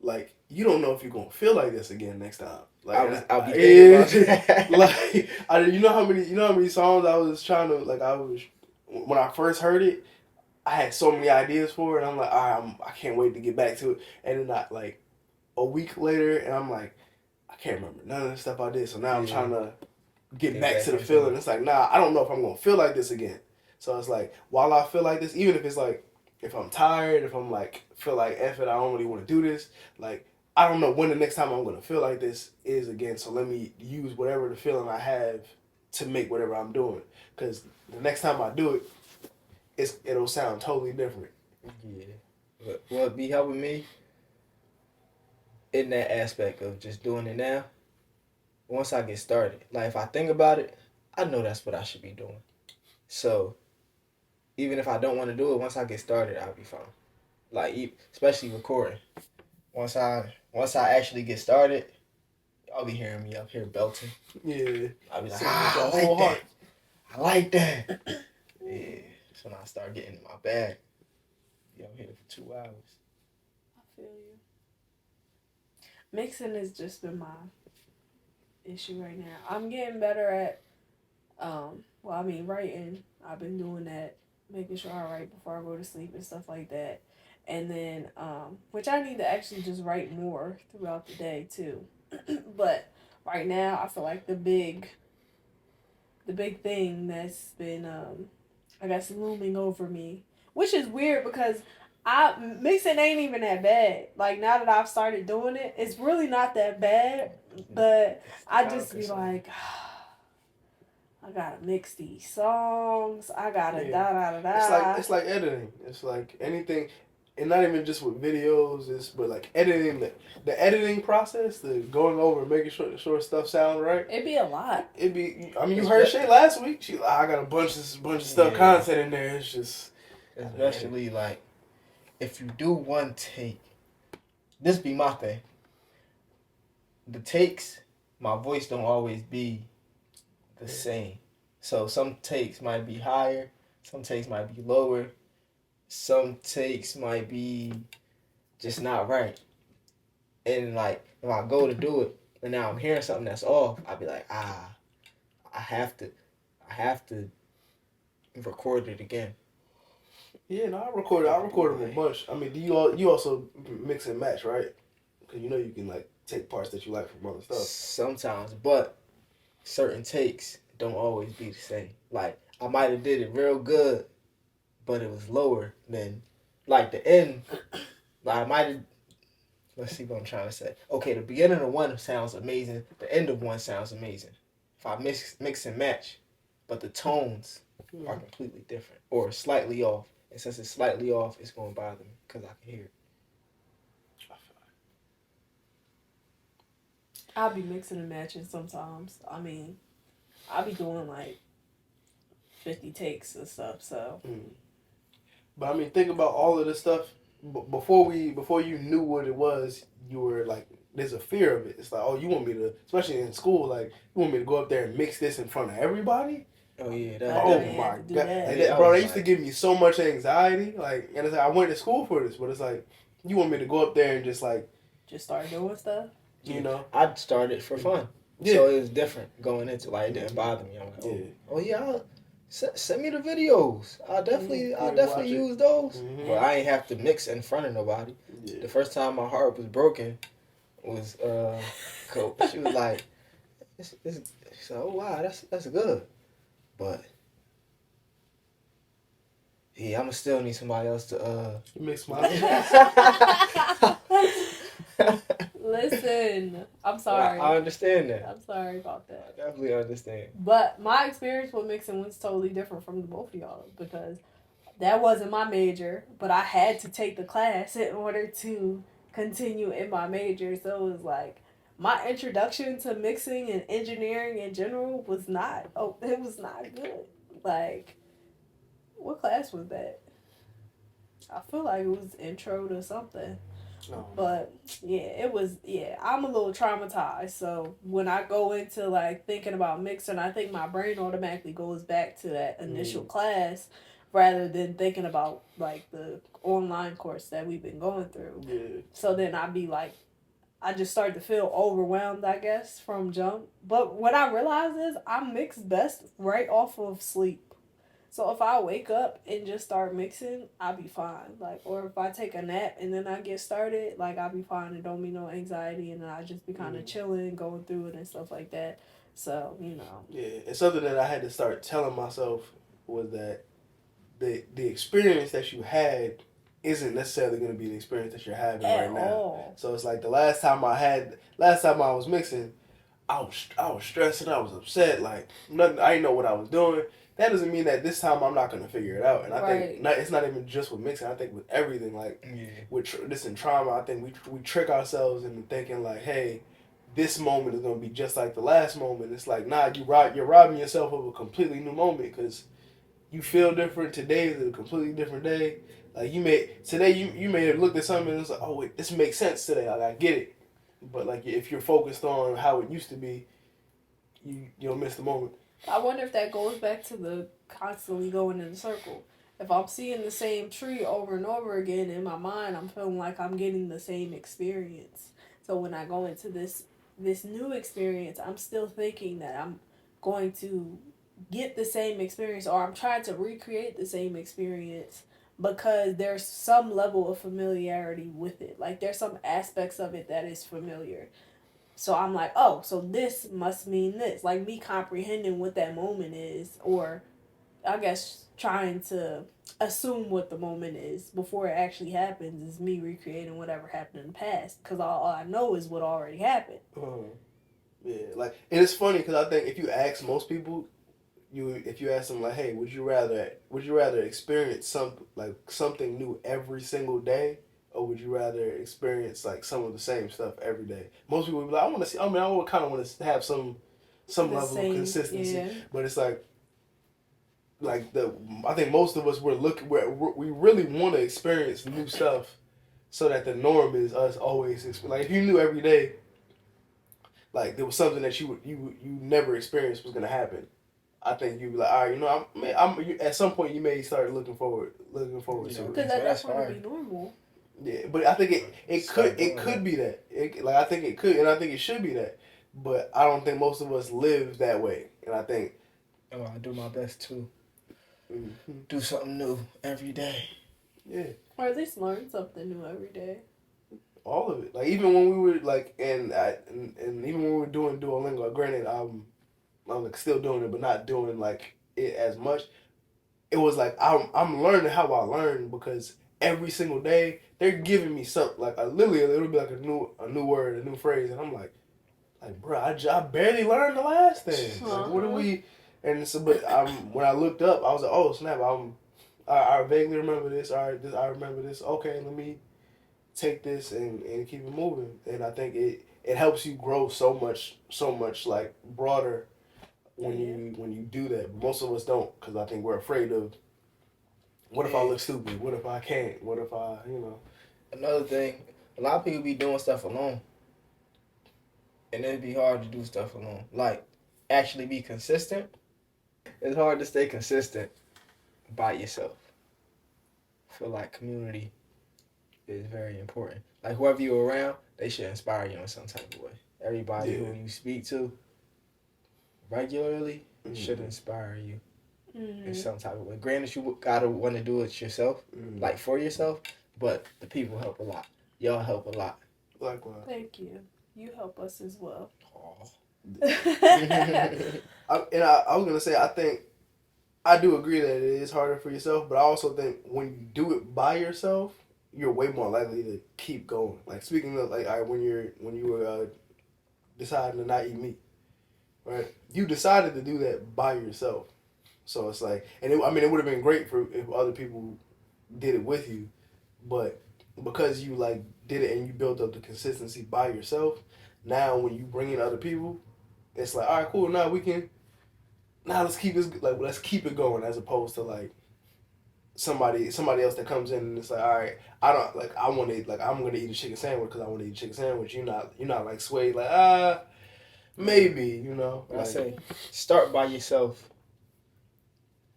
like, you don't know if you're gonna feel like this again next time. Like, I'll be thinking about that. Like, you know how many songs I was trying to, like, when I first heard it, I had so many ideas for it. And I'm like, all right, I can't wait to get back to it. And then like a week later, and I'm like, I can't remember none of the stuff I did. So now I'm trying to get back to the feeling. It's like, nah, I don't know if I'm gonna feel like this again. So it's like, while I feel like this, even if it's like, if I'm tired, if I'm like, feel like, F it, I don't really want to do this. Like, I don't know when the next time I'm gonna feel like this is again. So let me use whatever the feeling I have to make whatever I'm doing. Because the next time I do it, it'll sound totally different. Yeah. But what be helping me in that aspect of just doing it now, once I get started, like if I think about it, I know that's what I should be doing. So even if I don't want to do it, once I get started, I'll be fine. Like, especially recording. Once I actually get started, y'all be hearing me up here belting. Yeah. I'll be like, I like that. I like that. Yeah. So when I start getting in my bag, be up here for 2 hours. I feel you. Mixing has just been my issue right now. I'm getting better at, writing. I've been doing that, making sure I write before I go to sleep and stuff like that. And then, which I need to actually just write more throughout the day too. But right now, I feel like the big thing that's been, I guess, looming over me, which is weird because mixing ain't even that bad. Like, now that I've started doing it, it's really not that bad. But I just be like, I gotta mix these songs. I gotta da da da da. It's like editing. It's like anything, and not even just with videos. But like editing, the editing process, the going over, making sure stuff sounds right. It'd be a lot. You heard Shay last week. I got a bunch of stuff content in there. It's just, especially like, if you do one take, this be my thing. The takes, my voice don't always be the same. So some takes might be higher, some takes might be lower, some takes might be just not right. And like, if I go to do it and now I'm hearing something that's off, I'll be like, I have to record it again. Yeah, no, I recorded a bunch. I mean, you also mix and match, right? Because you know you can like take parts that you like from other stuff. Sometimes, but certain takes don't always be the same. Like, I might have did it real good, but it was lower than, like, the end. Like, I might have, let's see what I'm trying to say. Okay, the beginning of one sounds amazing. The end of one sounds amazing. If I mix and match, but the tones are completely different or slightly off. And since it's slightly off, it's going to bother me because I can hear it. I'll be mixing and matching sometimes. I mean, I'll be doing like 50 takes and stuff, so. But I mean, think about all of this stuff. Before you knew what it was, you were like, there's a fear of it. It's like, oh, you want me to, especially in school, like, you want me to go up there and mix this in front of everybody? Oh yeah, oh my god, bro! That used to give me so much anxiety. Like, and it's like, I went to school for this, but it's like, you want me to go up there and just start doing stuff? You know, I started for fun, so it was different going into, like, it didn't bother me. I'm like, I'll send me the videos. I'll definitely use those. Mm-hmm. But I ain't have to mix in front of nobody. Yeah. The first time my heart was broken was Coach. She was like, she said, oh wow, that's good. But yeah, I'ma still need somebody else to mix my. Listen, I'm sorry. I understand that. I'm sorry about that. I definitely understand. But my experience with mixing was totally different from the both of y'all because that wasn't my major, but I had to take the class in order to continue in my major. So it was like my introduction to mixing and engineering in general was not. Oh, it was not good. Like, what class was that? I feel like it was intro to something. No. But yeah, it was. Yeah, I'm a little traumatized. So when I go into like thinking about mixing, I think my brain automatically goes back to that initial class rather than thinking about like the online course that we've been going through. Yeah. So then I'd be like, I just started to feel overwhelmed, I guess, from jump. But what I realized is I mix best right off of sleep. So if I wake up and just start mixing, I'll be fine. Like, or if I take a nap and then I get started, like I'll be fine. It don't be no anxiety, and then I just be kind of chilling, going through it and stuff like that. So Yeah, and something that I had to start telling myself was that the experience that you had isn't necessarily going to be the experience that you're having at right now. all. So it's like the last time I was mixing, I was stressing, I was upset, like nothing. I didn't know what I was doing. That doesn't mean that this time I'm not gonna figure it out. And I think it's not even just with mixing. I think with everything, like with this in trauma, I think we trick ourselves into thinking like, hey, this moment is gonna be just like the last moment. It's like, nah, you're robbing yourself of a completely new moment because you feel different. Today is a completely different day. Like you may have looked at something and it's like, oh wait, this makes sense today. Like I get it. But like if you're focused on how it used to be, you'll miss the moment. I wonder if that goes back to the constantly going in a circle. If I'm seeing the same tree over and over again in my mind, I'm feeling like I'm getting the same experience. So when I go into this new experience, I'm still thinking that I'm going to get the same experience, or I'm trying to recreate the same experience because there's some level of familiarity with it. Like there's some aspects of it that is familiar. So I'm like, oh, so this must mean this. Like me comprehending what that moment is, or I guess trying to assume what the moment is before it actually happens is me recreating whatever happened in the past. Because all I know is what already happened. Yeah, like, and it's funny because I think if you ask most people, if you ask them like, hey, would you rather experience something new every single day, or would you rather experience like some of the same stuff every day? Most people would be like, I want to see. I mean, I would kind of want to have some level of consistency, yeah. But it's like I think most of us we really want to experience new stuff, so that the norm is us always like if you knew every day, like there was something that you never experienced was gonna happen. I think you'd be like, all right, I'm at some point you may start looking forward to it. Because that's going to be normal. Yeah, but I think it could be that. I think it could, and I think it should be that. But I don't think most of us live that way, and I think. Oh, I do my best to do something new every day. Yeah. Or at least learn something new every day. All of it, like even when we were like, and even when we were doing Duolingo. Granted, I'm like still doing it, but not doing like it as much. It was like I'm learning how I learn because every single day they're giving me something like literally it'll be like a new word, a new phrase, and I'm like bro, I barely learned the last thing. Like, what are we? And so, but when I looked up, I was like, oh snap, I vaguely remember this. All right, I remember this. Okay, let me take this and keep it moving. And I think it helps you grow so much like broader when you do that. But most of us don't, because I think we're afraid of what if I look stupid? What if I can't? What if I, Another thing, a lot of people be doing stuff alone. And it'd be hard to do stuff alone. Like, actually be consistent. It's hard to stay consistent by yourself. I feel like community is very important. Like, whoever you're around, they should inspire you in some type of way. Everybody who you speak to regularly should inspire you in some type of way. Granted, you gotta want to do it yourself, like for yourself, but the people help a lot. Y'all help a lot. Likewise. Thank you. You help us as well. I was gonna say, I think I do agree that it is harder for yourself, but I also think when you do it by yourself, you're way more likely to keep going. Like speaking of like when you were deciding to not eat meat, right? You decided to do that by yourself, so it's like, and it would have been great if other people did it with you, but because you like did it and you built up the consistency by yourself, Now when you bring in other people, it's like, all right, cool. Now let's keep this like let's keep it going, as opposed to like somebody else that comes in and it's like, all right, I don't like I want to like I'm gonna eat a chicken sandwich because I want to eat a chicken sandwich. You're not like swayed like maybe I like say start by yourself,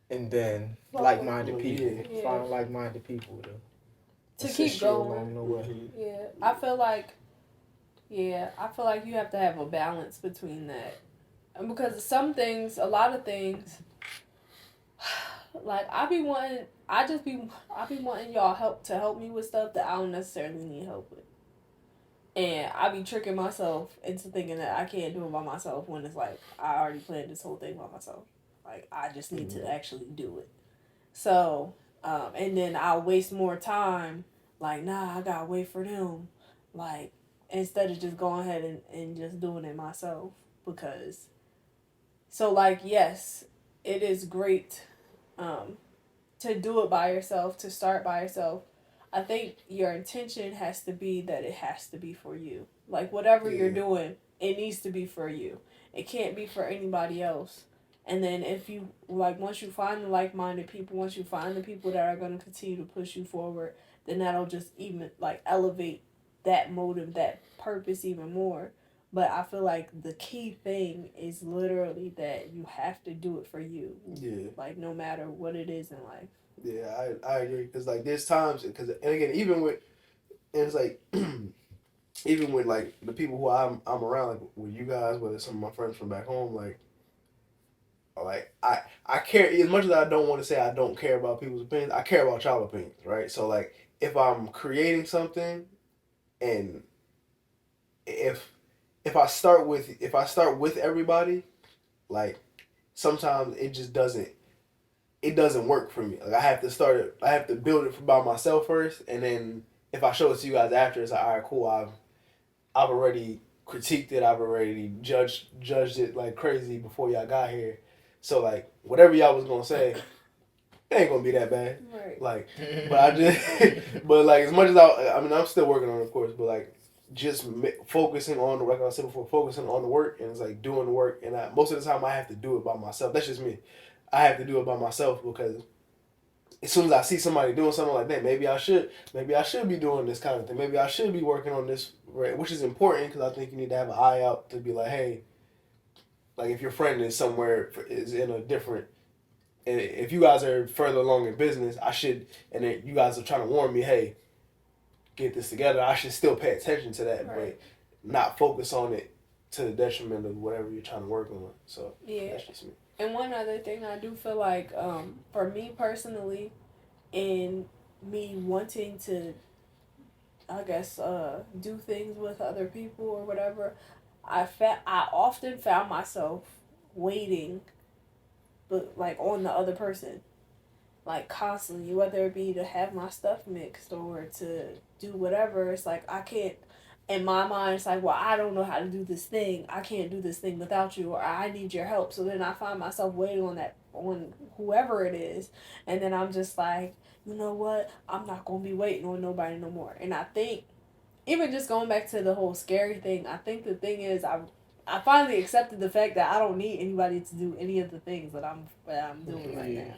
and then like-minded people. Yeah. Find like-minded people To assist keep you going. along the way. Yeah, I feel like you have to have a balance between that, and because some things, a lot of things, like I be wanting y'all help me with stuff that I don't necessarily need help with. And I be tricking myself into thinking that I can't do it by myself when it's like I already planned this whole thing by myself. Like I just need to actually do it. So, and then I'll waste more time. Like, nah, I gotta wait for them. Like, instead of just going ahead and just doing it myself. Because, so like, yes, it is great um, to do it by yourself, to start by yourself. I think your intention has to be that it has to be for you. Like whatever you're doing, it needs to be for you. It can't be for anybody else. And then if you like once you find the like-minded people, once you find the people that are going to continue to push you forward, then that'll just even like elevate that motive, that purpose even more. But I feel like the key thing is literally that you have to do it for you. Yeah. Like no matter what it is in life. Yeah, I agree because like there's times because and again even with and it's like even with like the people who I'm around like with you guys, whether some of my friends from back home, like I care as much as I don't want to say I don't care about people's opinions. I care about y'all opinions, right? So like if I'm creating something and if if I start with everybody, like sometimes it doesn't work for me. Like I have to build it by myself first, and then if I show it to you guys after, it's like, all right, cool. I've already critiqued it. I've already judged it like crazy before y'all got here. So like whatever y'all was gonna say, it ain't gonna be that bad. Right. Like, but I just, but like as much as I mean, I'm still working on it, of course, but like just focusing on the, like I said before, focusing on the work and it's like doing the work. And most of the time I have to do it by myself. That's just me. I have to do it by myself because as soon as I see somebody doing something like that, maybe I should be doing this kind of thing. Maybe I should be working on this, right? Which is important because I think you need to have an eye out to be like, hey, like if your friend is somewhere is in a different, and if you guys are further along in business, I should, and then you guys are trying to warn me, hey, get this together. I should still pay attention to that, Right. but not focus on it to the detriment of whatever you're trying to work on. So Yeah. that's just me. And one other thing I do feel like, for me personally, in me wanting to, I guess, do things with other people or whatever, I often found myself waiting, but like on the other person, like constantly, whether it be to have my stuff mixed or to do whatever. It's like I can't. In my mind, it's like, well, I don't know how to do this thing. I can't do this thing without you, or I need your help. So then I find myself waiting on whoever it is, and then I'm just like, you know what? I'm not gonna be waiting on nobody no more. And I think, even just going back to the whole scary thing, I think the thing is, I finally accepted the fact that I don't need anybody to do any of the things that I'm doing right now.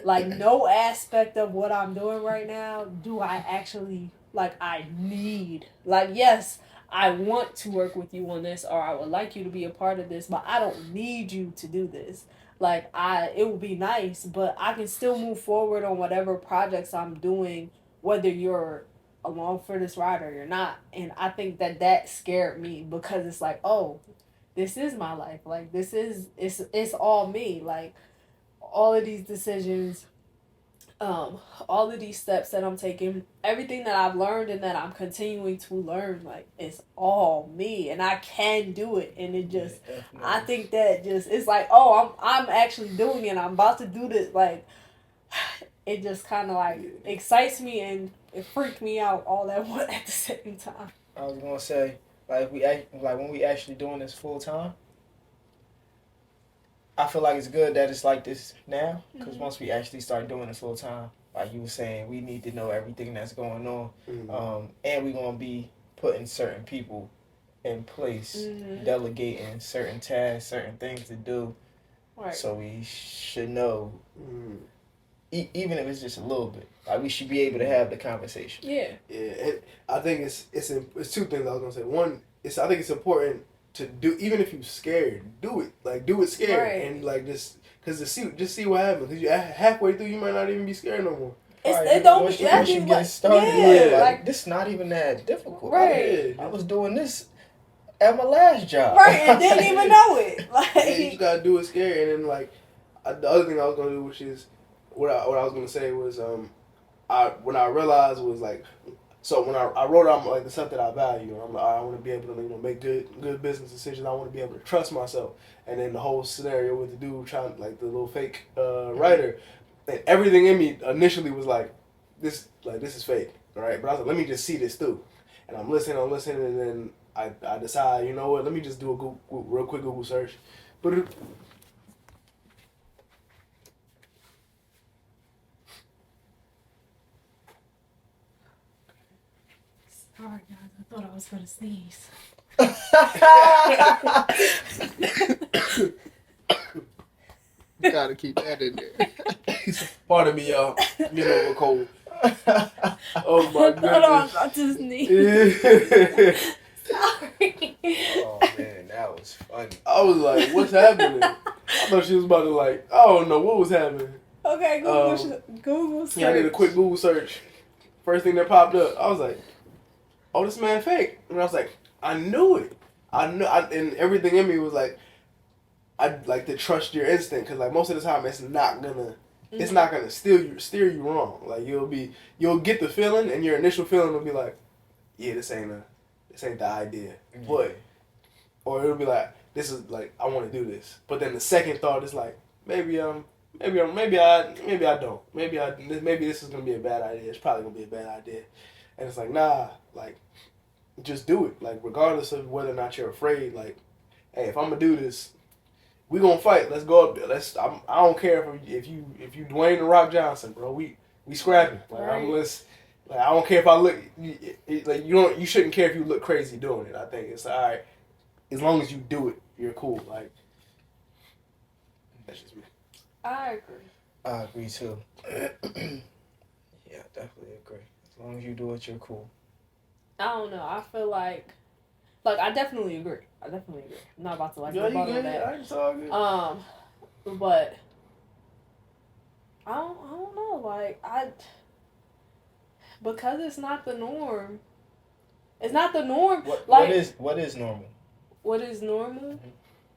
Like no aspect of what I'm doing right now do I actually like I need. Like yes, I want to work with you on this or I would like you to be a part of this, but I don't need you to do this. Like it would be nice, but I can still move forward on whatever projects I'm doing whether you're along for this ride or you're not. And I think that scared me because it's like, "Oh, this is my life. Like this is it's all me." Like all of these decisions, all of these steps that I'm taking, everything that I've learned and that I'm continuing to learn, like it's all me, and I can do it. And it just, I think that just it's like, oh, I'm actually doing it. I'm about to do this. Like it just kind of like excites me and it freaked me out all at the same time. I was gonna say like when we actually doing this full time. I feel like it's good that it's like this now, because once we actually start doing it full time, like you were saying, we need to know everything that's going on, and we're gonna be putting certain people in place, Mm-hmm. delegating certain tasks, certain things to do. Right. So we should know, Mm. even if it's just a little bit. Like we should be able to have the conversation. Yeah. Yeah, and I think it's two things I was gonna say. One, I think it's important to do, even if you're scared, do it. Like do it scared, Right. and like just see what happens. Cause you halfway through, you might not even be scared no more. It don't. Once you get started, yeah, like this not even that difficult. Right. I was doing this at my last job. Right, and didn't even know it. Like, Yeah, you just gotta do it scared, and then like the other thing I was gonna do, which is what I was gonna say was when I realized was like, so when I wrote out like the stuff that I value, and I'm like, I want to be able to make good business decisions. I want to be able to trust myself. And then the whole scenario with the dude trying like the little fake writer, and everything in me initially was like this is fake, right? But I was like, let me just see this through, and I'm listening, and then I decide, you know what? Let me just do a real quick Google search, but. Sorry, guys. I thought I was gonna sneeze. You gotta keep that in there. Pardon me, y'all. You know, a cold. Oh my goodness. I thought I was about to sneeze. Sorry. Oh man, that was funny. I was like, what's happening? I thought she was about to like, I don't know what was happening. Okay, Google search. Yeah, I did a quick Google search. First thing that popped up, I was like, oh, this man fake. And I was like, I knew it. And everything in me was like, I'd like to trust your instinct, because like most of the time it's not gonna steer you wrong. Like you'll get the feeling, and your initial feeling will be like, yeah, this ain't the idea. But or it'll be like, this is like, I want to do this. But then the second thought is like, maybe I don't. Maybe this is gonna be a bad idea. It's probably gonna be a bad idea. And it's like, nah, like just do it. Like regardless of whether or not you're afraid, like, hey, if I'm gonna do this, we gonna fight. Let's go up there. I don't care if you Dwayne the Rock Johnson, bro. We scrapping. Like Right. I don't care if I look like you shouldn't care if you look crazy doing it. I think it's all right as long as you do it. You're cool. Like that's just me. I agree. I agree too. Yeah, definitely agree. As long as you do it, you're cool. I don't know. I feel like I definitely agree. I'm not about to rebuttal on that. It's all good. But I don't know. Like because it's not the norm. It's not the norm. What is normal? What is normal?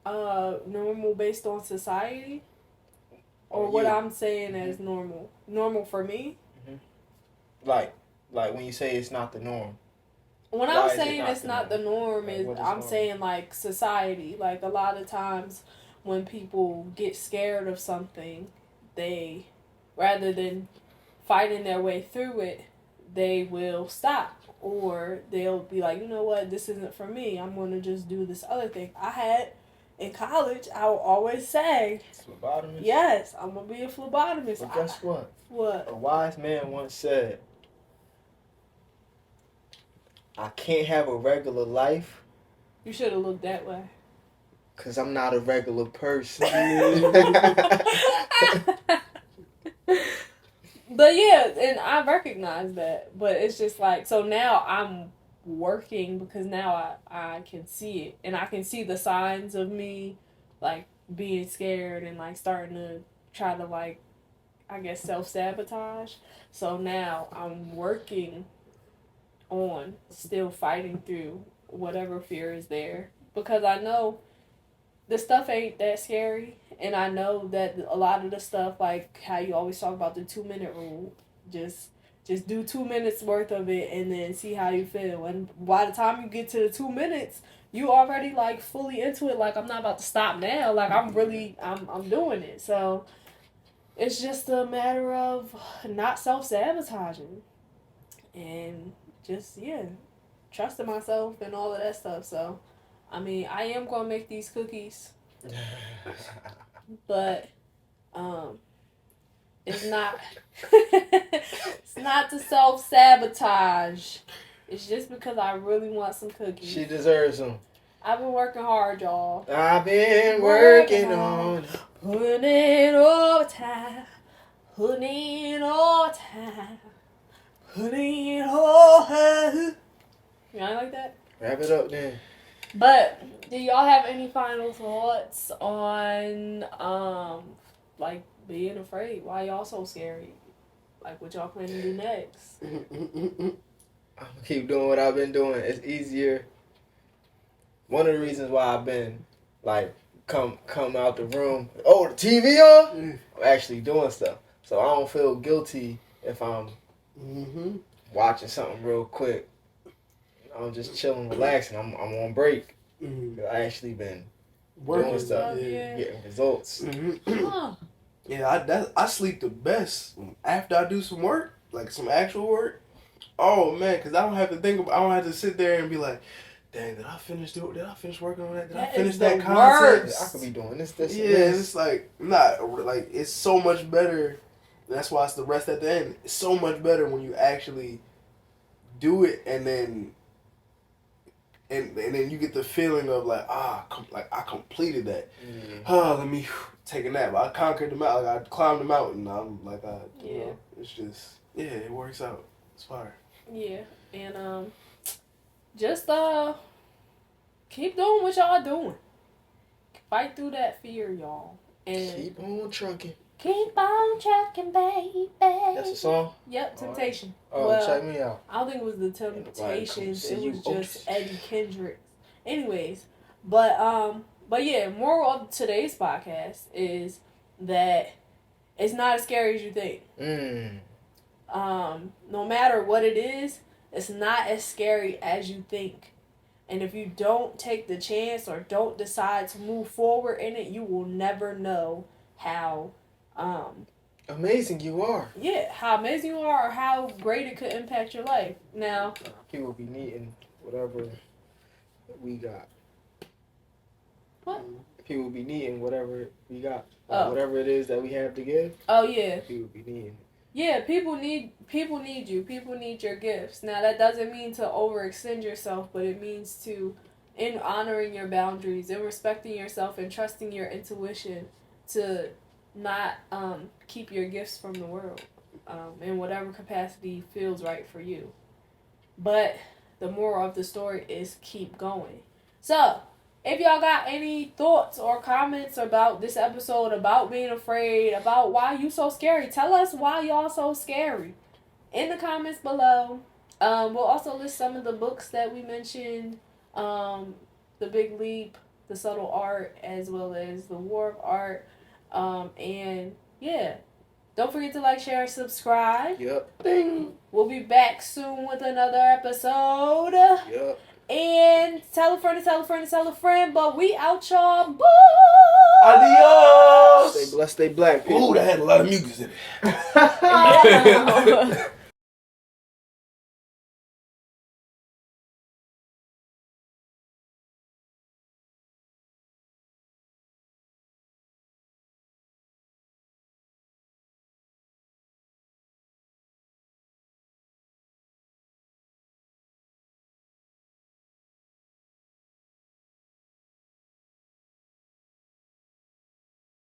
Normal based on society, or what I'm saying as normal. Normal for me. Like when you say it's not the norm. When I'm saying it's not the norm, I'm saying like society. Like a lot of times when people get scared of something, they, rather than fighting their way through it, they will stop. Or they'll be like, you know what, this isn't for me. I'm going to just do this other thing. In college, I would always say, phlebotomist? Yes, I'm going to be a phlebotomist. But guess what? What? A wise man once said, I can't have a regular life. You should have looked that way. Because I'm not a regular person. But yeah, and I recognize that. But it's just like, so now I'm working because now I can see it. And I can see the signs of me, like, being scared and, like, starting to try to, like, I guess self-sabotage. So now I'm working on still fighting through whatever fear is there. Because I know the stuff ain't that scary. And I know that a lot of the stuff, like how you always talk about the 2-minute rule, just do 2 minutes worth of it and then see how you feel. And by the time you get to the 2 minutes, you already like fully into it. Like, I'm not about to stop now. Like, I'm doing it. So it's just a matter of not self-sabotaging and just, trusting myself and all of that stuff. So, I mean, I am going to make these cookies. But it's not it's not to self-sabotage It's just because I really want some cookies. She deserves them. I've been working hard, y'all. I've been working on it. Putting in overtime. Putting in overtime. Putting in overtime. You ain't like that? Wrap it up then. But do y'all have any final thoughts on like being afraid? Why y'all so scary? Like what y'all plan to do next? I'm gonna keep doing what I've been doing. It's easier. One of the reasons why I've been like come out the room. Oh, the TV on? I'm actually doing stuff, so I don't feel guilty if I'm watching something real quick. I'm just chilling, relaxing. I'm on break. I actually been doing stuff, getting results. Yeah, I sleep the best after I do some work, like some actual work. Oh man, because I don't have to I don't have to sit there and be like, dang, did I finish working on that? Did I finish that content? I could be doing this. Yeah, it's like it's so much better. That's why it's the rest at the end. It's so much better when you actually do it, and then you get the feeling of like I completed that. Let me take a nap. I conquered the mountain. Like I climbed the mountain. I'm like it's just it works out. It's fire. Yeah, and just keep doing what y'all doing. Fight through that fear, y'all, and keep on trucking. Keep on trucking, baby. That's a song? Yep, Temptation. Oh, well, check me out. I don't think it was the Temptations. It was just Eddie Kendrick. Anyways, but yeah, moral of today's podcast is that it's not as scary as you think. No matter what it is, it's not as scary as you think. And if you don't take the chance or don't decide to move forward in it, you will never know how amazing you are. Yeah, how amazing you are or how great it could impact your life. Now, people be needing whatever we got. What? People be needing whatever we got. Whatever it is that we have to give. Oh yeah. People be needing. Yeah, people need you. People need your gifts. Now that doesn't mean to overextend yourself, but it means to, in honoring your boundaries and respecting yourself and trusting your intuition to not keep your gifts from the world in whatever capacity feels right for you. But the moral of the story is keep going. So, if y'all got any thoughts or comments about this episode, about being afraid, about why you so scary, tell us why y'all so scary in the comments below. We'll also list some of the books that we mentioned, The Big Leap, The Subtle Art, as well as The War of Art. And yeah, don't forget to like, share, and subscribe. Yep. Bing. We'll be back soon with another episode. Yep. And tell a friend to tell a friend to tell a friend. But we out, y'all. Boo! Adios! Stay blessed, stay black, people. Ooh, that had a lot of mucus in it.